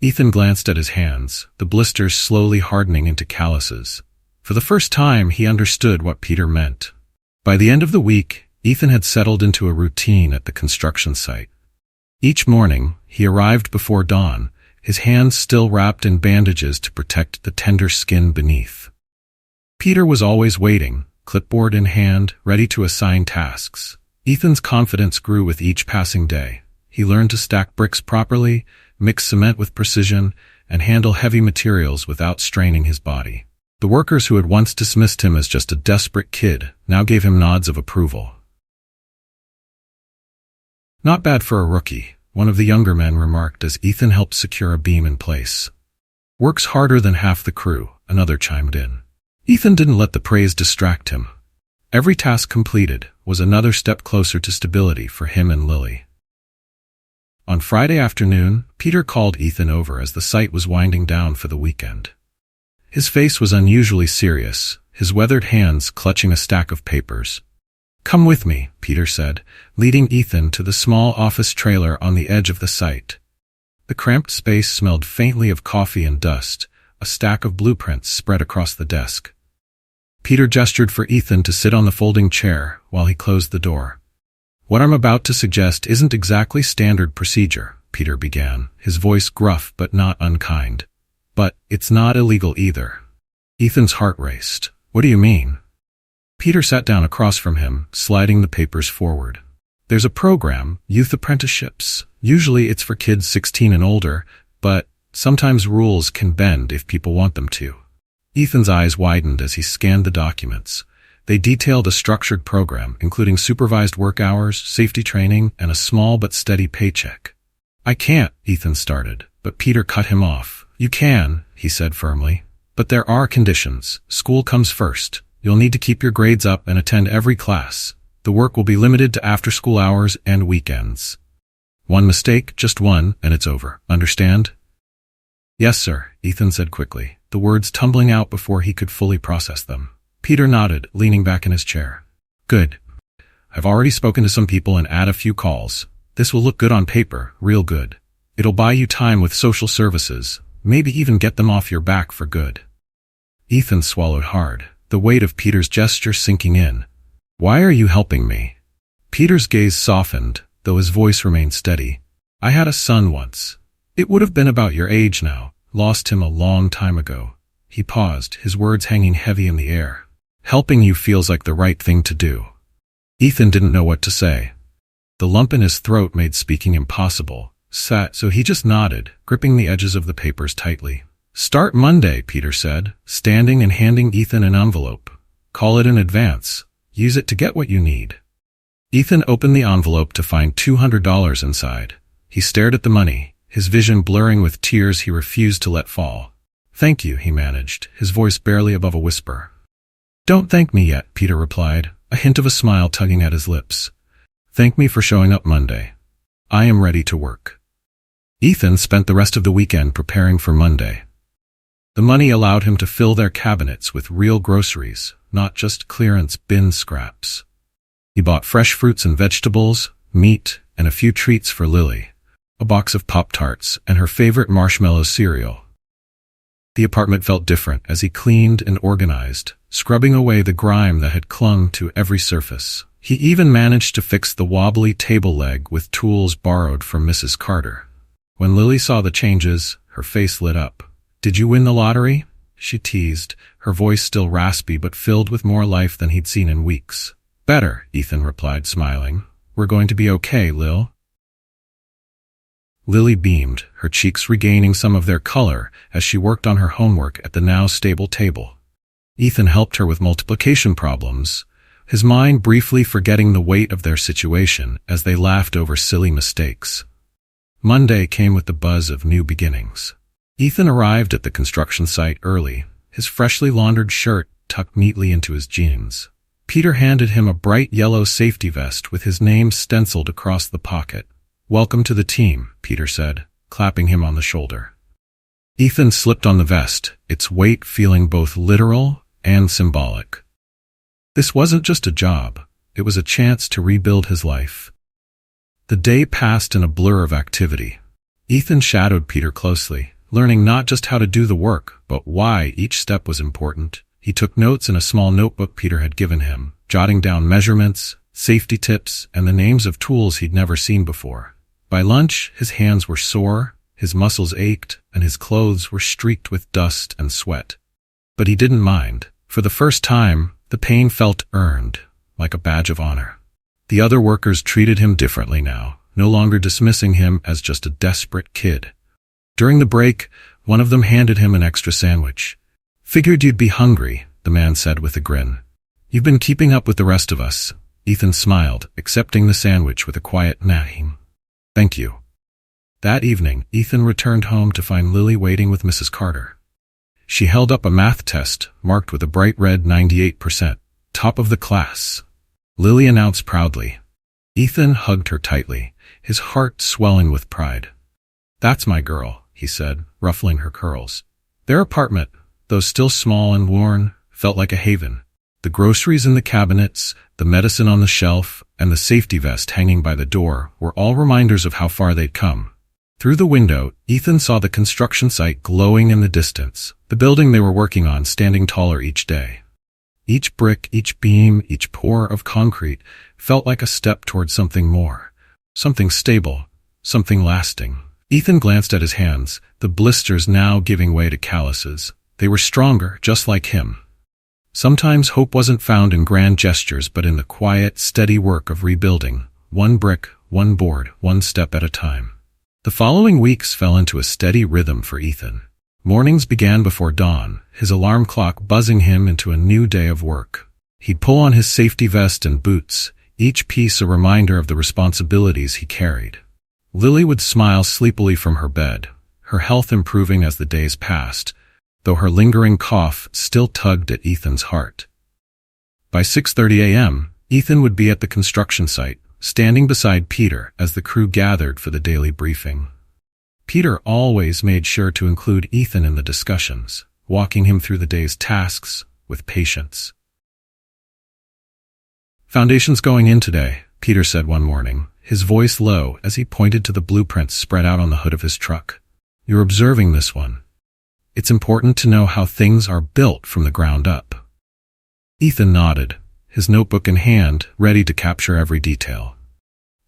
Ethan glanced at his hands, the blisters slowly hardening into calluses. For the first time, he understood what Peter meant. By the end of the week, Ethan had settled into a routine at the construction site. Each morning, he arrived before dawn, his hands still wrapped in bandages to protect the tender skin beneath. Peter was always waiting, clipboard in hand, ready to assign tasks. Ethan's confidence grew with each passing day. He learned to stack bricks properly, mix cement with precision, and handle heavy materials without straining his body. The workers who had once dismissed him as just a desperate kid now gave him nods of approval. "Not bad for a rookie," one of the younger men remarked as Ethan helped secure a beam in place. "Works harder than half the crew," another chimed in. Ethan didn't let the praise distract him. Every task completed was another step closer to stability for him and Lily. On Friday afternoon, Peter called Ethan over as the site was winding down for the weekend. His face was unusually serious, his weathered hands clutching a stack of papers. "Come with me," Peter said, leading Ethan to the small office trailer on the edge of the site. The cramped space smelled faintly of coffee and dust, a stack of blueprints spread across the desk. Peter gestured for Ethan to sit on the folding chair while he closed the door. "What I'm about to suggest isn't exactly standard procedure," Peter began, his voice gruff but not unkind. "But it's not illegal either." Ethan's heart raced. "What do you mean?" Peter sat down across from him, sliding the papers forward. "There's a program, youth apprenticeships. Usually it's for kids 16 and older, but sometimes rules can bend if people want them to." Ethan's eyes widened as he scanned the documents. They detailed a structured program, including supervised work hours, safety training, and a small but steady paycheck. "I can't," Ethan started, but Peter cut him off. "You can," he said firmly. "But there are conditions. School comes first. You'll need to keep your grades up and attend every class. The work will be limited to after-school hours and weekends. One mistake, just one, and it's over. Understand?" "Yes, sir," Ethan said quickly, the words tumbling out before he could fully process them. Peter nodded, leaning back in his chair. "Good. I've already spoken to some people and had a few calls. This will look good on paper, real good. It'll buy you time with social services, maybe even get them off your back for good." Ethan swallowed hard, the weight of Peter's gesture sinking in. "Why are you helping me?" Peter's gaze softened, though his voice remained steady. "I had a son once. It would have been about your age now. Lost him a long time ago." He paused, his words hanging heavy in the air. "Helping you feels like the right thing to do." Ethan didn't know what to say. The lump in his throat made speaking impossible, so he just nodded, gripping the edges of the papers tightly. "Start Monday," Peter said, standing and handing Ethan an envelope. "Call it in advance. Use it to get what you need." Ethan opened the envelope to find $200 inside. He stared at the money, his vision blurring with tears he refused to let fall. "Thank you," he managed, his voice barely above a whisper. "Don't thank me yet," Peter replied, a hint of a smile tugging at his lips. "Thank me for showing up Monday. I am ready to work." Ethan spent the rest of the weekend preparing for Monday. The money allowed him to fill their cabinets with real groceries, not just clearance bin scraps. He bought fresh fruits and vegetables, meat, and a few treats for Lily, a box of Pop-Tarts and her favorite marshmallow cereal. The apartment felt different as he cleaned and organized, scrubbing away the grime that had clung to every surface. He even managed to fix the wobbly table leg with tools borrowed from Mrs. Carter. When Lily saw the changes, her face lit up. "Did you win the lottery?" she teased, her voice still raspy but filled with more life than he'd seen in weeks. "Better," Ethan replied, smiling. "We're going to be okay, Lil." Lily beamed, her cheeks regaining some of their color as she worked on her homework at the now stable table. Ethan helped her with multiplication problems, his mind briefly forgetting the weight of their situation as they laughed over silly mistakes. Monday came with the buzz of new beginnings. Ethan arrived at the construction site early, his freshly laundered shirt tucked neatly into his jeans. Peter handed him a bright yellow safety vest with his name stenciled across the pocket. "Welcome to the team," Peter said, clapping him on the shoulder. Ethan slipped on the vest, its weight feeling both literal and symbolic. This wasn't just a job, it was a chance to rebuild his life. The day passed in a blur of activity. Ethan shadowed Peter closely, learning not just how to do the work, but why each step was important. He took notes in a small notebook Peter had given him, jotting down measurements, safety tips, and the names of tools he'd never seen before. By lunch, his hands were sore, his muscles ached, and his clothes were streaked with dust and sweat. But he didn't mind. For the first time, the pain felt earned, like a badge of honor. The other workers treated him differently now, no longer dismissing him as just a desperate kid. During the break, one of them handed him an extra sandwich. "Figured you'd be hungry," the man said with a grin. "You've been keeping up with the rest of us." Ethan smiled, accepting the sandwich with a quiet "Naim. Thank you." That evening, Ethan returned home to find Lily waiting with Mrs. Carter. She held up a math test, marked with a bright red 98%, top of the class. Lily announced proudly. Ethan hugged her tightly, his heart swelling with pride. "That's my girl," he said, ruffling her curls. Their apartment, though still small and worn, felt like a haven. The groceries in the cabinets, the medicine on the shelf, and the safety vest hanging by the door were all reminders of how far they'd come. Through the window, Ethan saw the construction site glowing in the distance, the building they were working on standing taller each day. Each brick, each beam, each pour of concrete felt like a step toward something more, something stable, something lasting. Ethan glanced at his hands, the blisters now giving way to calluses. They were stronger, just like him. Sometimes hope wasn't found in grand gestures but in the quiet, steady work of rebuilding, one brick, one board, one step at a time. The following weeks fell into a steady rhythm for Ethan. Mornings began before dawn, his alarm clock buzzing him into a new day of work. He'd pull on his safety vest and boots, each piece a reminder of the responsibilities he carried. Lily would smile sleepily from her bed, her health improving as the days passed, though her lingering cough still tugged at Ethan's heart. By 6:30 a.m., Ethan would be at the construction site, standing beside Peter as the crew gathered for the daily briefing. Peter always made sure to include Ethan in the discussions, walking him through the day's tasks with patience. "Foundation's going in today," Peter said one morning, his voice low as he pointed to the blueprints spread out on the hood of his truck. "You're observing this one. It's important to know how things are built from the ground up." Ethan nodded, his notebook in hand, ready to capture every detail.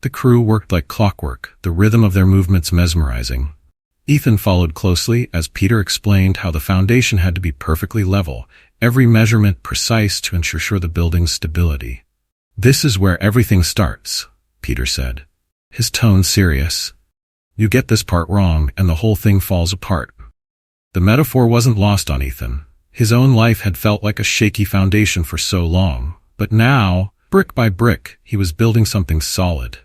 The crew worked like clockwork, the rhythm of their movements mesmerizing. Ethan followed closely as Peter explained how the foundation had to be perfectly level, every measurement precise to ensure the building's stability. "This is where everything starts," Peter said, his tone serious. "You get this part wrong and the whole thing falls apart." The metaphor wasn't lost on Ethan. His own life had felt like a shaky foundation for so long, but now, brick by brick, he was building something solid.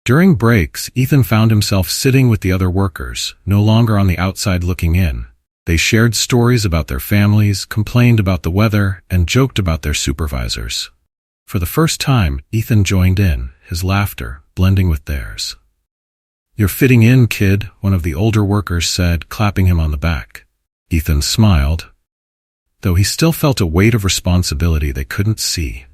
During breaks, Ethan found himself sitting with the other workers, no longer on the outside looking in. They shared stories about their families, complained about the weather, and joked about their supervisors. For the first time, Ethan joined in, his laughter blending with theirs. "You're fitting in, kid," one of the older workers said, clapping him on the back. Ethan smiled, though he still felt a weight of responsibility they couldn't see.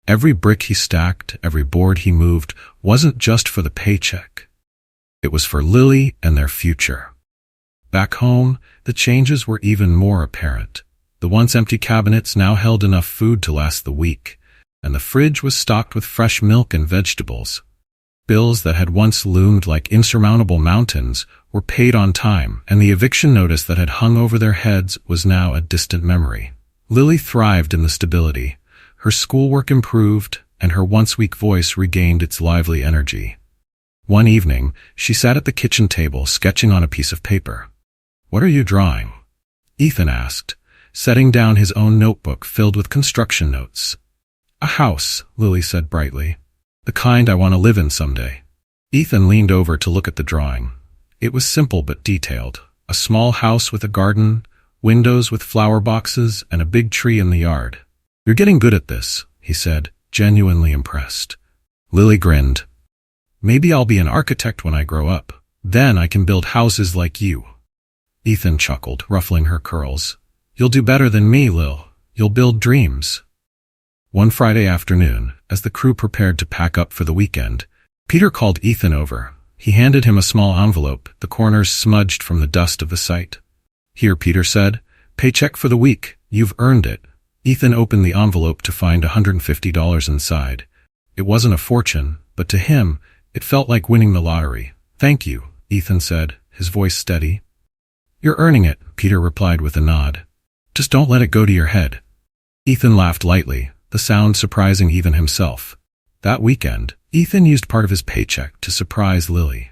Every brick he stacked, every board he moved, wasn't just for the paycheck. It was for Lily and their future. Back home, the changes were even more apparent. The once empty cabinets now held enough food to last the week, and the fridge was stocked with fresh milk and vegetables. Bills that had once loomed like insurmountable mountains were paid on time, and the eviction notice that had hung over their heads was now a distant memory. Lily thrived in the stability. Her schoolwork improved, and her once-weak voice regained its lively energy. One evening, she sat at the kitchen table sketching on a piece of paper. "What are you drawing?" Ethan asked, setting down his own notebook filled with construction notes. "A house," Lily said brightly. "The kind I want to live in someday." Ethan leaned over to look at the drawing. It was simple but detailed. A small house with a garden, windows with flower boxes, and a big tree in the yard. "You're getting good at this," he said, genuinely impressed. Lily grinned. "Maybe I'll be an architect when I grow up. Then I can build houses like you." Ethan chuckled, ruffling her curls. "You'll do better than me, Lil. You'll build dreams." One Friday afternoon, as the crew prepared to pack up for the weekend, Peter called Ethan over. He handed him a small envelope, the corners smudged from the dust of the site. "Here," Peter said. "Paycheck for the week. You've earned it." Ethan opened the envelope to find $150 inside. It wasn't a fortune, but to him, it felt like winning the lottery. "Thank you," Ethan said, his voice steady. "You're earning it," Peter replied with a nod. "Just don't let it go to your head." Ethan laughed lightly, the sound surprising even himself. That weekend, Ethan used part of his paycheck to surprise Lily.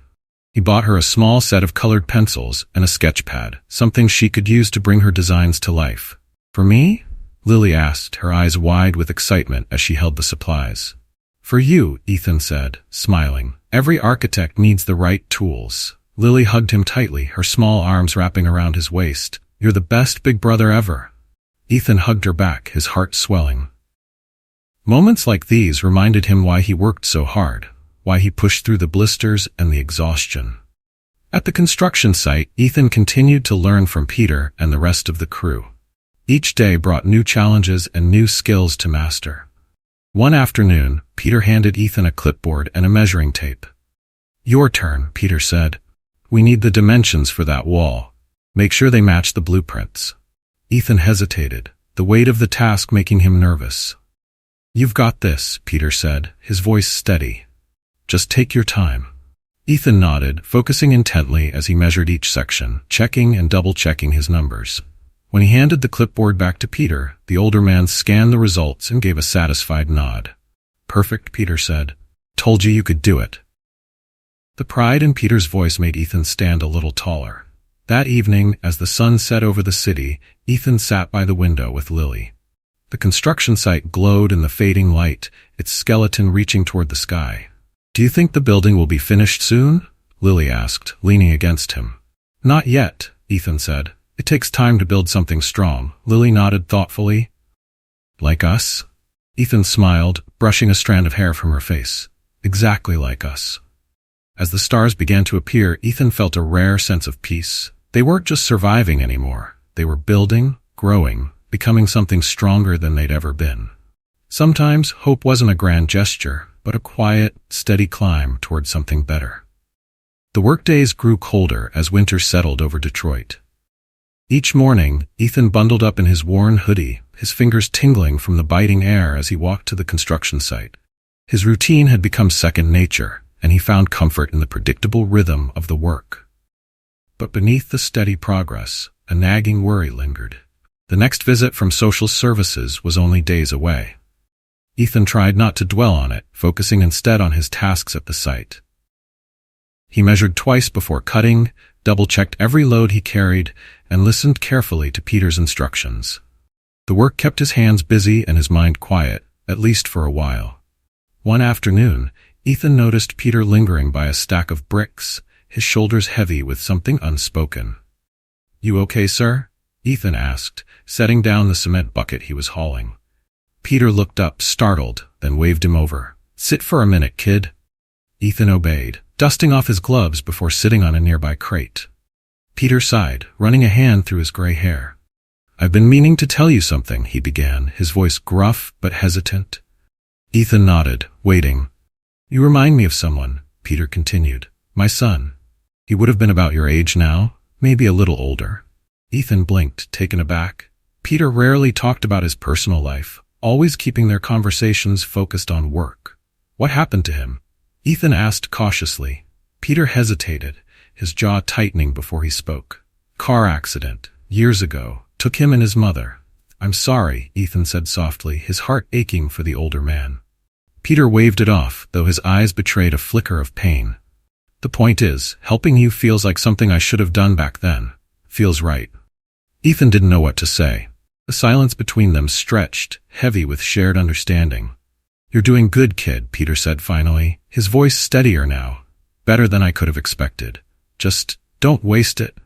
He bought her a small set of colored pencils and a sketch pad, something she could use to bring her designs to life. "For me?" Lily asked, her eyes wide with excitement as she held the supplies. "For you," Ethan said, smiling. "Every architect needs the right tools." Lily hugged him tightly, her small arms wrapping around his waist. "You're the best big brother ever." Ethan hugged her back, his heart swelling. Moments like these reminded him why he worked so hard, why he pushed through the blisters and the exhaustion. At the construction site, Ethan continued to learn from Peter and the rest of the crew. Each day brought new challenges and new skills to master. One afternoon, Peter handed Ethan a clipboard and a measuring tape. "Your turn," Peter said. "We need the dimensions for that wall. Make sure they match the blueprints." Ethan hesitated, the weight of the task making him nervous. "You've got this," Peter said, his voice steady. "Just take your time." Ethan nodded, focusing intently as he measured each section, checking and double-checking his numbers. When he handed the clipboard back to Peter, the older man scanned the results and gave a satisfied nod. "Perfect," Peter said. "Told you could do it." The pride in Peter's voice made Ethan stand a little taller. That evening, as the sun set over the city, Ethan sat by the window with Lily. The construction site glowed in the fading light, its skeleton reaching toward the sky. "Do you think the building will be finished soon?" Lily asked, leaning against him. "Not yet," Ethan said. "It takes time to build something strong." Lily nodded thoughtfully. "Like us?" Ethan smiled, brushing a strand of hair from her face. "Exactly like us." As the stars began to appear, Ethan felt a rare sense of peace. They weren't just surviving anymore. They were building, growing, becoming something stronger than they'd ever been. Sometimes, hope wasn't a grand gesture, but a quiet, steady climb toward something better. The workdays grew colder as winter settled over Detroit. Each morning, Ethan bundled up in his worn hoodie, his fingers tingling from the biting air as he walked to the construction site. His routine had become second nature, and he found comfort in the predictable rhythm of the work. But beneath the steady progress, a nagging worry lingered. The next visit from social services was only days away. Ethan tried not to dwell on it, focusing instead on his tasks at the site. He measured twice before cutting, double-checked every load he carried, and listened carefully to Peter's instructions. The work kept his hands busy and his mind quiet, at least for a while. One afternoon, Ethan noticed Peter lingering by a stack of bricks, his shoulders heavy with something unspoken. "You okay, sir?" Ethan asked, setting down the cement bucket he was hauling. Peter looked up, startled, then waved him over. "Sit for a minute, kid." Ethan obeyed, dusting off his gloves before sitting on a nearby crate. Peter sighed, running a hand through his gray hair. "I've been meaning to tell you something," he began, his voice gruff but hesitant. Ethan nodded, waiting. "You remind me of someone," Peter continued. "My son. He would have been about your age now, maybe a little older." Ethan blinked, taken aback. Peter rarely talked about his personal life, always keeping their conversations focused on work. "What happened to him?" Ethan asked cautiously. Peter hesitated, his jaw tightening before he spoke. "Car accident, years ago, took him and his mother." "I'm sorry," Ethan said softly, his heart aching for the older man. Peter waved it off, though his eyes betrayed a flicker of pain. "The point is, helping you feels like something I should have done back then. Feels right." Ethan didn't know what to say. The silence between them stretched, heavy with shared understanding. "You're doing good, kid," Peter said finally, his voice steadier now. "Better than I could have expected. Just don't waste it."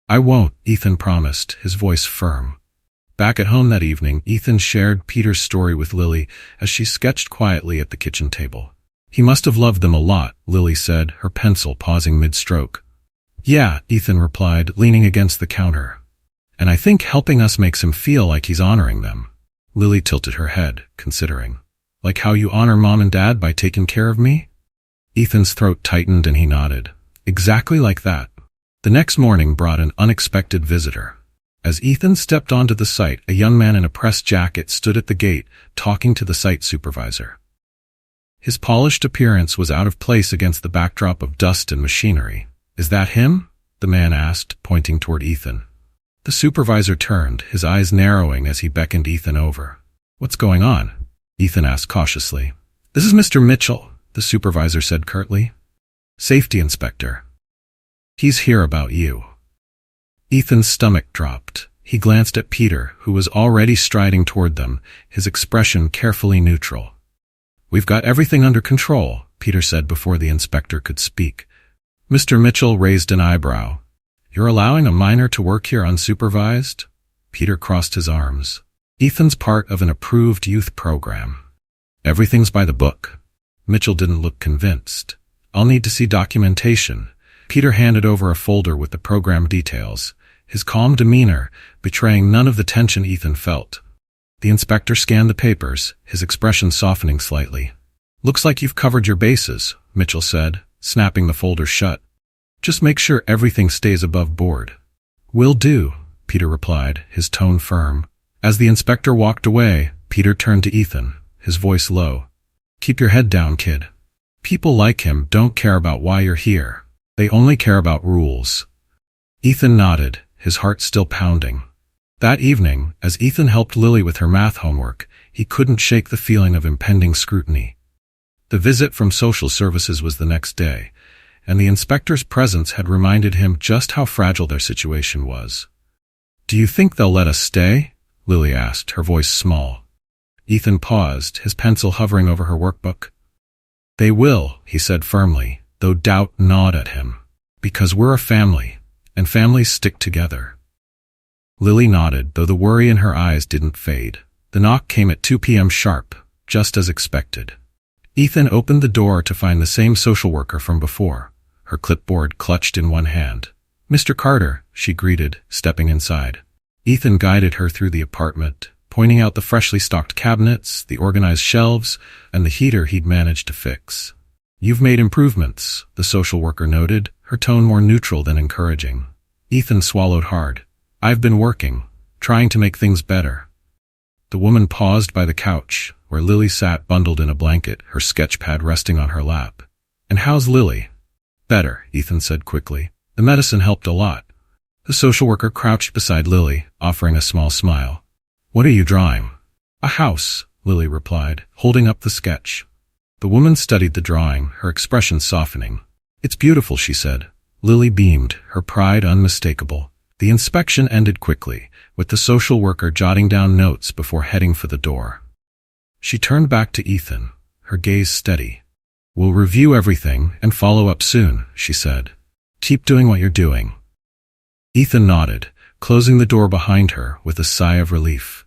I won't, Ethan promised, his voice firm. Back at home that evening, Ethan shared Peter's story with Lily as she sketched quietly at the kitchen table. He must have loved them a lot, Lily said, her pencil pausing mid-stroke. Yeah, Ethan replied, leaning against the counter. And I think helping us makes him feel like he's honoring them. Lily tilted her head, considering. Like how you honor Mom and Dad by taking care of me? Ethan's throat tightened and he nodded. Exactly like that. The next morning brought an unexpected visitor. As Ethan stepped onto the site, a young man in a pressed jacket stood at the gate, talking to the site supervisor. His polished appearance was out of place against the backdrop of dust and machinery. Is that him? The man asked, pointing toward Ethan. The supervisor turned, his eyes narrowing as he beckoned Ethan over. What's going on? Ethan asked cautiously. This is Mr. Mitchell, the supervisor said curtly. Safety inspector. He's here about you. Ethan's stomach dropped. He glanced at Peter, who was already striding toward them, his expression carefully neutral. We've got everything under control, Peter said before the inspector could speak. Mr. Mitchell raised an eyebrow. You're allowing a minor to work here unsupervised? Peter crossed his arms. Ethan's part of an approved youth program. Everything's by the book. Mitchell didn't look convinced. I'll need to see documentation. Peter handed over a folder with the program details, his calm demeanor betraying none of the tension Ethan felt. The inspector scanned the papers, his expression softening slightly. Looks like you've covered your bases, Mitchell said, snapping the folder shut. Just make sure everything stays above board. Will do, Peter replied, his tone firm. As the inspector walked away, Peter turned to Ethan, his voice low. Keep your head down, kid. People like him don't care about why you're here. They only care about rules. Ethan nodded, his heart still pounding. That evening, as Ethan helped Lily with her math homework, he couldn't shake the feeling of impending scrutiny. The visit from social services was the next day, and the inspector's presence had reminded him just how fragile their situation was. Do you think they'll let us stay? Lily asked, her voice small. Ethan paused, his pencil hovering over her workbook. They will, he said firmly, though doubt gnawed at him. Because we're a family, and families stick together. Lily nodded, though the worry in her eyes didn't fade. The knock came at 2 p.m. sharp, just as expected. Ethan opened the door to find the same social worker from before, her clipboard clutched in one hand. Mr. Carter, she greeted, stepping inside. Ethan guided her through the apartment, pointing out the freshly stocked cabinets, the organized shelves, and the heater he'd managed to fix. You've made improvements, the social worker noted, her tone more neutral than encouraging. Ethan swallowed hard. I've been working, trying to make things better. The woman paused by the couch, where Lily sat bundled in a blanket, her sketch pad resting on her lap. And how's Lily? Better, Ethan said quickly. The medicine helped a lot. The social worker crouched beside Lily, offering a small smile. What are you drawing? A house, Lily replied, holding up the sketch. The woman studied the drawing, her expression softening. It's beautiful, she said. Lily beamed, her pride unmistakable. The inspection ended quickly, with the social worker jotting down notes before heading for the door. She turned back to Ethan, her gaze steady. We'll review everything and follow up soon, she said. Keep doing what you're doing. Ethan nodded, closing the door behind her with a sigh of relief.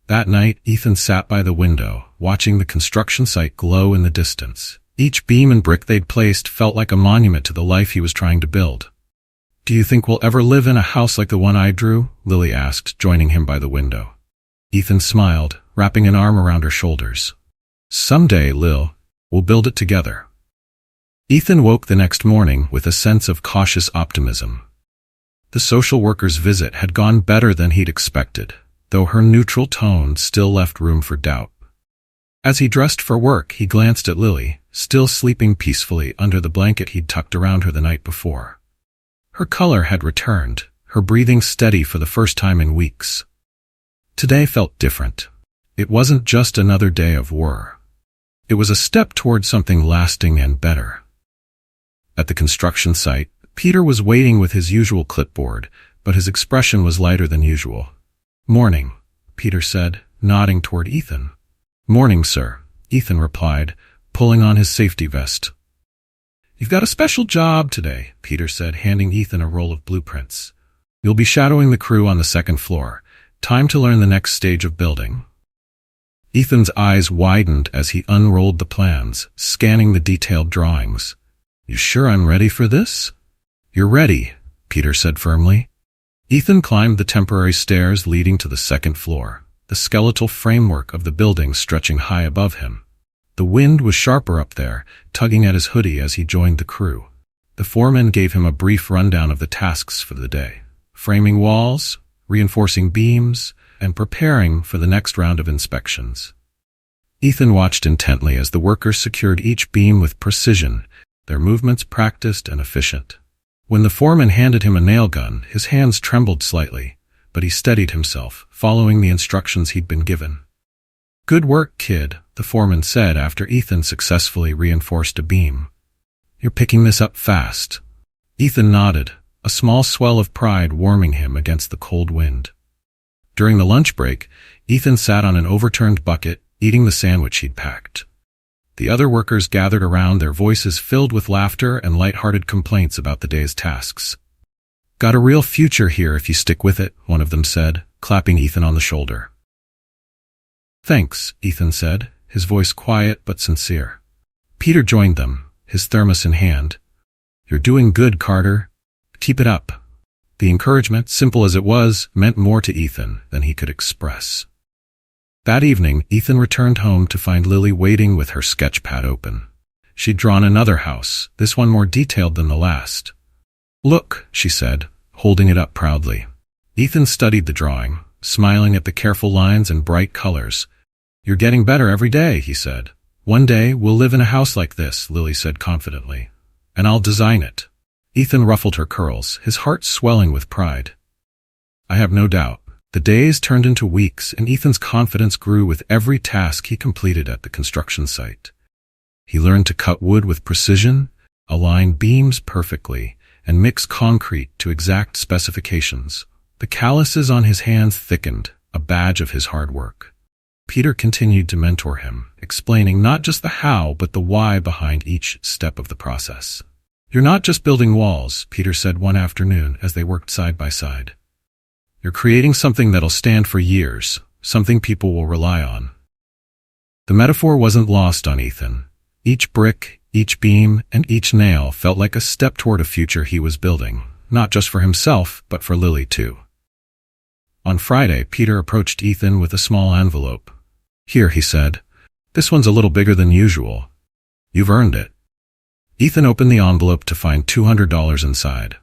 That night, Ethan sat by the window, watching the construction site glow in the distance. Each beam and brick they'd placed felt like a monument to the life he was trying to build. Do you think we'll ever live in a house like the one I drew? Lily asked, joining him by the window. Ethan smiled, wrapping an arm around her shoulders. Someday, Lil, we'll build it together. Ethan woke the next morning with a sense of cautious optimism. The social worker's visit had gone better than he'd expected, though her neutral tone still left room for doubt. As he dressed for work, he glanced at Lily, still sleeping peacefully under the blanket he'd tucked around her the night before. Her color had returned, her breathing steady for the first time in weeks. Today felt different. It wasn't just another day of work. It was a step toward something lasting and better. At the construction site, Peter was waiting with his usual clipboard, but his expression was lighter than usual. Morning, Peter said, nodding toward Ethan. Morning, sir, Ethan replied, pulling on his safety vest. You've got a special job today, Peter said, handing Ethan a roll of blueprints. You'll be shadowing the crew on the second floor. Time to learn the next stage of building. Ethan's eyes widened as he unrolled the plans, scanning the detailed drawings. You sure I'm ready for this? You're ready, Peter said firmly. Ethan climbed the temporary stairs leading to the second floor, the skeletal framework of the building stretching high above him. The wind was sharper up there, tugging at his hoodie as he joined the crew. The foreman gave him a brief rundown of the tasks for the day: framing walls, reinforcing beams, and preparing for the next round of inspections. Ethan watched intently as the workers secured each beam with precision, their movements practiced and efficient. When the foreman handed him a nail gun, his hands trembled slightly, but he steadied himself, following the instructions he'd been given. Good work, kid, the foreman said after Ethan successfully reinforced a beam. You're picking this up fast. Ethan nodded, a small swell of pride warming him against the cold wind. During the lunch break, Ethan sat on an overturned bucket, eating the sandwich he'd packed. The other workers gathered around, their voices filled with laughter and light-hearted complaints about the day's tasks. Got a real future here if you stick with it, one of them said, clapping Ethan on the shoulder. Thanks, Ethan said, his voice quiet but sincere. Peter joined them, his thermos in hand. You're doing good, Carter. Keep it up. The encouragement, simple as it was, meant more to Ethan than he could express. That evening, Ethan returned home to find Lily waiting with her sketch pad open. She'd drawn another house, this one more detailed than the last. Look, she said, holding it up proudly. Ethan studied the drawing, smiling at the careful lines and bright colors. You're getting better every day, he said. One day, we'll live in a house like this, Lily said confidently. And I'll design it. Ethan ruffled her curls, his heart swelling with pride. I have no doubt. The days turned into weeks, and Ethan's confidence grew with every task he completed at the construction site. He learned to cut wood with precision, align beams perfectly, and mix concrete to exact specifications. The calluses on his hands thickened, a badge of his hard work. Peter continued to mentor him, explaining not just the how but the why behind each step of the process. You're not just building walls, Peter said one afternoon as they worked side by side. You're creating something that'll stand for years, something people will rely on. The metaphor wasn't lost on Ethan. Each brick, each beam, and each nail felt like a step toward a future he was building, not just for himself, but for Lily too. On Friday, Peter approached Ethan with a small envelope. Here, he said. This one's a little bigger than usual. You've earned it. Ethan opened the envelope to find $200 inside.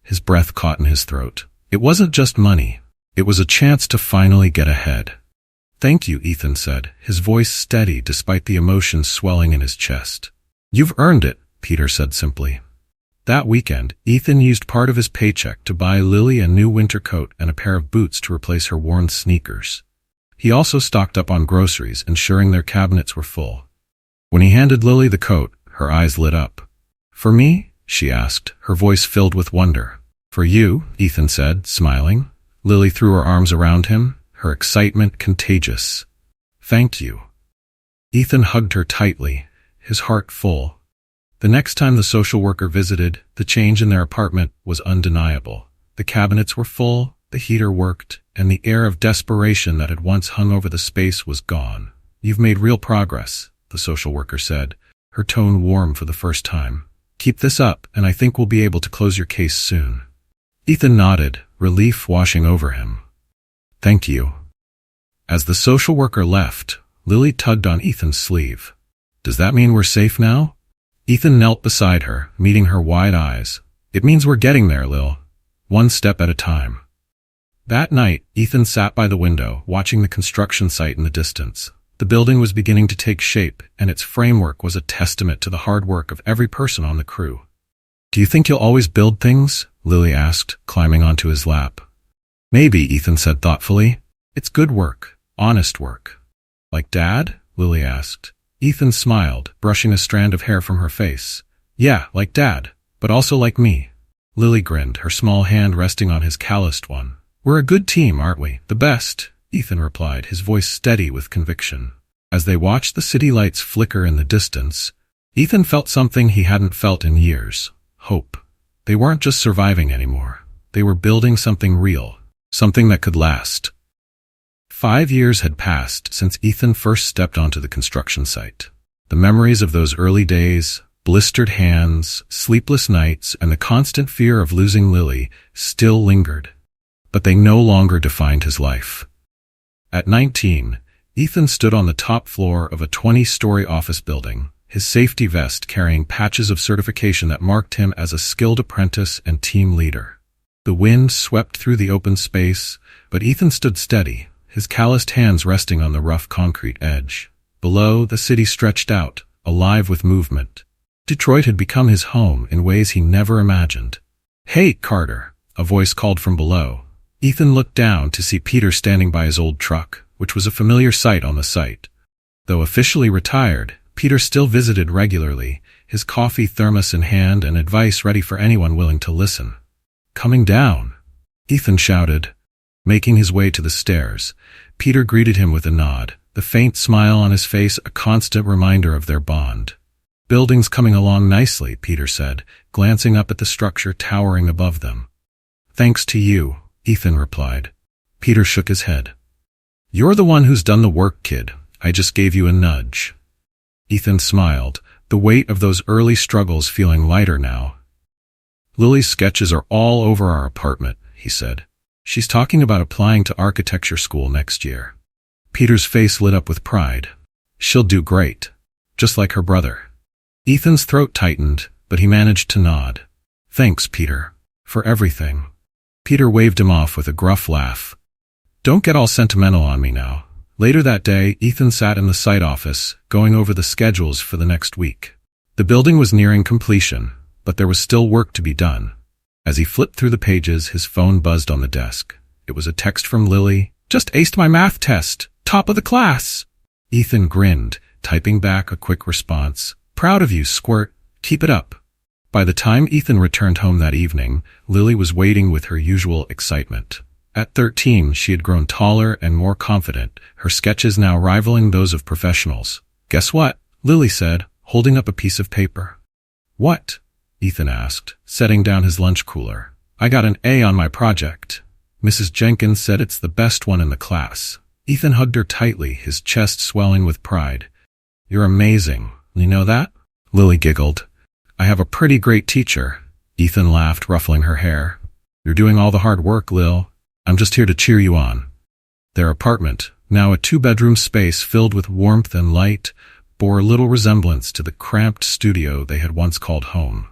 His breath caught in his throat. It wasn't just money. It was a chance to finally get ahead. Thank you, Ethan said, his voice steady despite the emotion swelling in his chest. You've earned it, Peter said simply. That weekend, Ethan used part of his paycheck to buy Lily a new winter coat and a pair of boots to replace her worn sneakers. He also stocked up on groceries, ensuring their cabinets were full. When he handed Lily the coat, her eyes lit up. For me? She asked, her voice filled with wonder. For you, Ethan said, smiling. Lily threw her arms around him, her excitement contagious. Thank you. Ethan hugged her tightly, his heart full. The next time the social worker visited, the change in their apartment was undeniable. The cabinets were full, the heater worked, and the air of desperation that had once hung over the space was gone. You've made real progress, the social worker said, her tone warm for the first time. Keep this up, and I think we'll be able to close your case soon. Ethan nodded, relief washing over him. Thank you. As the social worker left, Lily tugged on Ethan's sleeve. Does that mean we're safe now? Ethan knelt beside her, meeting her wide eyes. It means we're getting there, Lil. One step at a time. That night, Ethan sat by the window, watching the construction site in the distance. The building was beginning to take shape, and its framework was a testament to the hard work of every person on the crew. Do you think you'll always build things? Lily asked, climbing onto his lap. Maybe, Ethan said thoughtfully. It's good work, honest work. Like Dad? Lily asked. Ethan smiled, brushing a strand of hair from her face. Yeah, like Dad, but also like me. Lily grinned, her small hand resting on his calloused one. We're a good team, aren't we? The best, Ethan replied, his voice steady with conviction. As they watched the city lights flicker in the distance, Ethan felt something he hadn't felt in years. Hope. They weren't just surviving anymore. They were building something real, something that could last. 5 years had passed since Ethan first stepped onto the construction site. The memories of those early days, blistered hands, sleepless nights, and the constant fear of losing Lily still lingered. But they no longer defined his life. At 19, Ethan stood on the top floor of a 20-story office building, his safety vest carrying patches of certification that marked him as a skilled apprentice and team leader. The wind swept through the open space, but Ethan stood steady, his calloused hands resting on the rough concrete edge. Below, the city stretched out, alive with movement. Detroit had become his home in ways he never imagined. "Hey, Carter," a voice called from below. Ethan looked down to see Peter standing by his old truck, which was a familiar sight on the site. Though officially retired, Peter still visited regularly, his coffee thermos in hand and advice ready for anyone willing to listen. "Coming down," Ethan shouted. Making his way to the stairs, Peter greeted him with a nod, the faint smile on his face a constant reminder of their bond. "Building's coming along nicely," Peter said, glancing up at the structure towering above them. "Thanks to you," Ethan replied. Peter shook his head. "You're the one who's done the work, kid. I just gave you a nudge." Ethan smiled, the weight of those early struggles feeling lighter now. "Lily's sketches are all over our apartment," he said. "She's talking about applying to architecture school next year." Peter's face lit up with pride. "She'll do great, just like her brother." Ethan's throat tightened, but he managed to nod. "Thanks, Peter, for everything." Peter waved him off with a gruff laugh. "Don't get all sentimental on me now." Later that day, Ethan sat in the site office, going over the schedules for the next week. The building was nearing completion, but there was still work to be done. As he flipped through the pages, his phone buzzed on the desk. It was a text from Lily. "Just aced my math test. Top of the class." Ethan grinned, typing back a quick response. "Proud of you, Squirt. Keep it up." By the time Ethan returned home that evening, Lily was waiting with her usual excitement. At 13, she had grown taller and more confident, her sketches now rivaling those of professionals. "Guess what?" Lily said, holding up a piece of paper. "What?" Ethan asked, setting down his lunch cooler. "I got an A on my project. Mrs. Jenkins said it's the best one in the class." Ethan hugged her tightly, his chest swelling with pride. "You're amazing. You know that?" Lily giggled. "I have a pretty great teacher." Ethan laughed, ruffling her hair. "You're doing all the hard work, Lil. I'm just here to cheer you on." Their apartment, now a 2-bedroom space filled with warmth and light, bore little resemblance to the cramped studio they had once called home.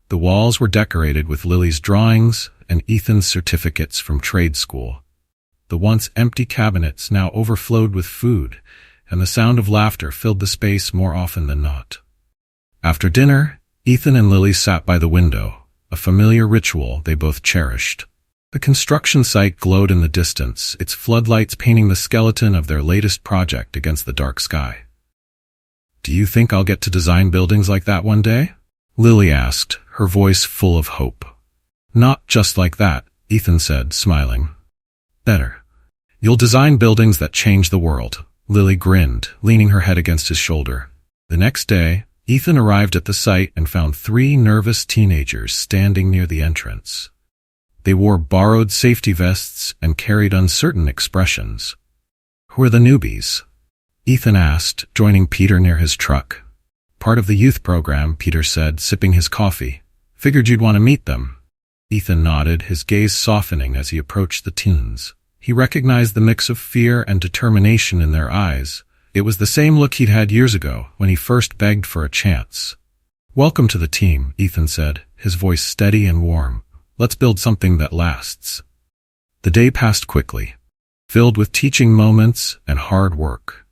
The walls were decorated with Lily's drawings and Ethan's certificates from trade school. The once empty cabinets now overflowed with food, and the sound of laughter filled the space more often than not. After dinner, Ethan and Lily sat by the window, a familiar ritual they both cherished. The construction site glowed in the distance, its floodlights painting the skeleton of their latest project against the dark sky. "Do you think I'll get to design buildings like that one day?" Lily asked, her voice full of hope. "Not just like that," Ethan said, smiling. "Better. You'll design buildings that change the world." Lily grinned, leaning her head against his shoulder. The next day, Ethan arrived at the site and found 3 nervous teenagers standing near the entrance. They wore borrowed safety vests and carried uncertain expressions. "Who are the newbies?" Ethan asked, joining Peter near his truck. "Part of the youth program," Peter said, sipping his coffee. "Figured you'd want to meet them." Ethan nodded, his gaze softening as he approached the teens. He recognized the mix of fear and determination in their eyes. It was the same look he'd had years ago when he first begged for a chance. "Welcome to the team," Ethan said, his voice steady and warm. "Let's build something that lasts." The day passed quickly, filled with teaching moments and hard work.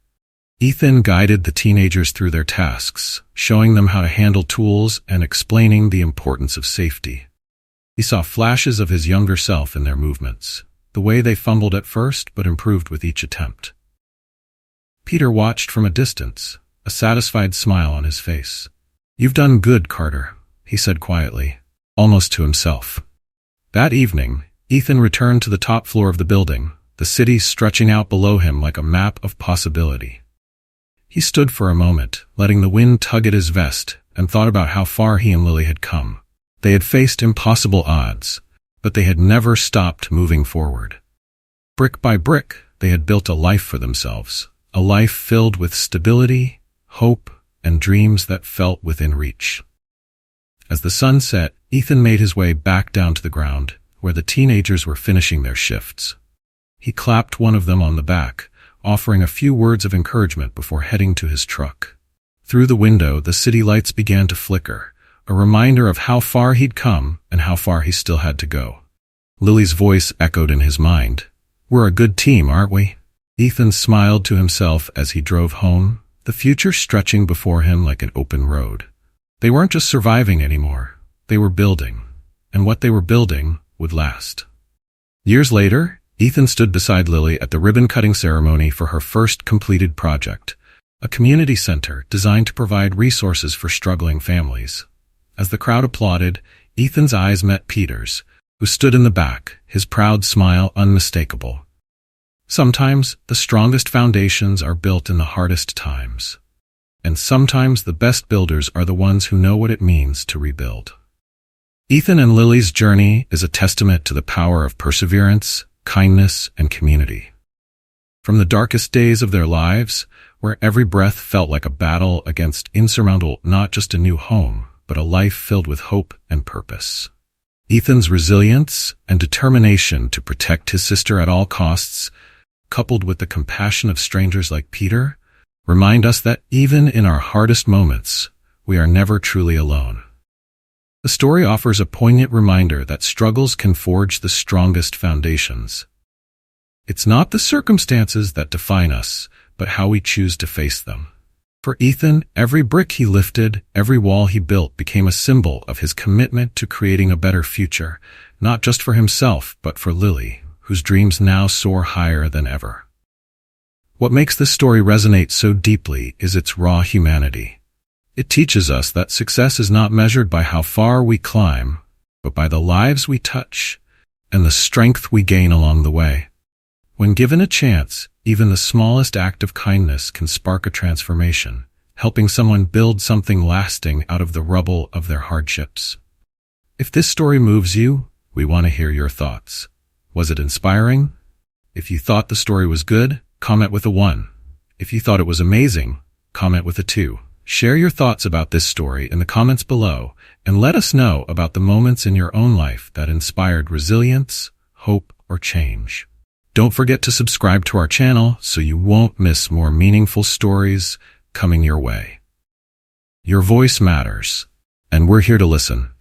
Ethan guided the teenagers through their tasks, showing them how to handle tools and explaining the importance of safety. He saw flashes of his younger self in their movements, the way they fumbled at first but improved with each attempt. Peter watched from a distance, a satisfied smile on his face. "You've done good, Carter," he said quietly, almost to himself. That evening, Ethan returned to the top floor of the building, the city stretching out below him like a map of possibility. He stood for a moment, letting the wind tug at his vest, and thought about how far he and Lily had come. They had faced impossible odds, but they had never stopped moving forward. Brick by brick, they had built a life for themselves, a life filled with stability, hope, and dreams that felt within reach. As the sun set, Ethan made his way back down to the ground, where the teenagers were finishing their shifts. He clapped one of them on the back, offering a few words of encouragement before heading to his truck. Through the window, the city lights began to flicker, a reminder of how far he'd come and how far he still had to go. Lily's voice echoed in his mind. "We're a good team, aren't we?" Ethan smiled to himself as he drove home, the future stretching before him like an open road. They weren't just surviving anymore. They were building, and what they were building would last. Years later, Ethan stood beside Lily at the ribbon-cutting ceremony for her first completed project, a community center designed to provide resources for struggling families. As the crowd applauded, Ethan's eyes met Peter's, who stood in the back, his proud smile unmistakable. Sometimes the strongest foundations are built in the hardest times. And sometimes the best builders are the ones who know what it means to rebuild. Ethan and Lily's journey is a testament to the power of perseverance, kindness, and community. From the darkest days of their lives, where every breath felt like a battle against insurmountable not just a new home, but a life filled with hope and purpose. Ethan's resilience and determination to protect his sister at all costs, coupled with the compassion of strangers like Peter, remind us that even in our hardest moments, we are never truly alone. The story offers a poignant reminder that struggles can forge the strongest foundations. It's not the circumstances that define us, but how we choose to face them. For Ethan, every brick he lifted, every wall he built became a symbol of his commitment to creating a better future, not just for himself, but for Lily, whose dreams now soar higher than ever. What makes this story resonate so deeply is its raw humanity. It teaches us that success is not measured by how far we climb, but by the lives we touch and the strength we gain along the way. When given a chance, even the smallest act of kindness can spark a transformation, helping someone build something lasting out of the rubble of their hardships. If this story moves you, we want to hear your thoughts. Was it inspiring? If you thought the story was good, comment with a 1. If you thought it was amazing, comment with a 2. Share your thoughts about this story in the comments below, and let us know about the moments in your own life that inspired resilience, hope, or change. Don't forget to subscribe to our channel so you won't miss more meaningful stories coming your way. Your voice matters, and we're here to listen.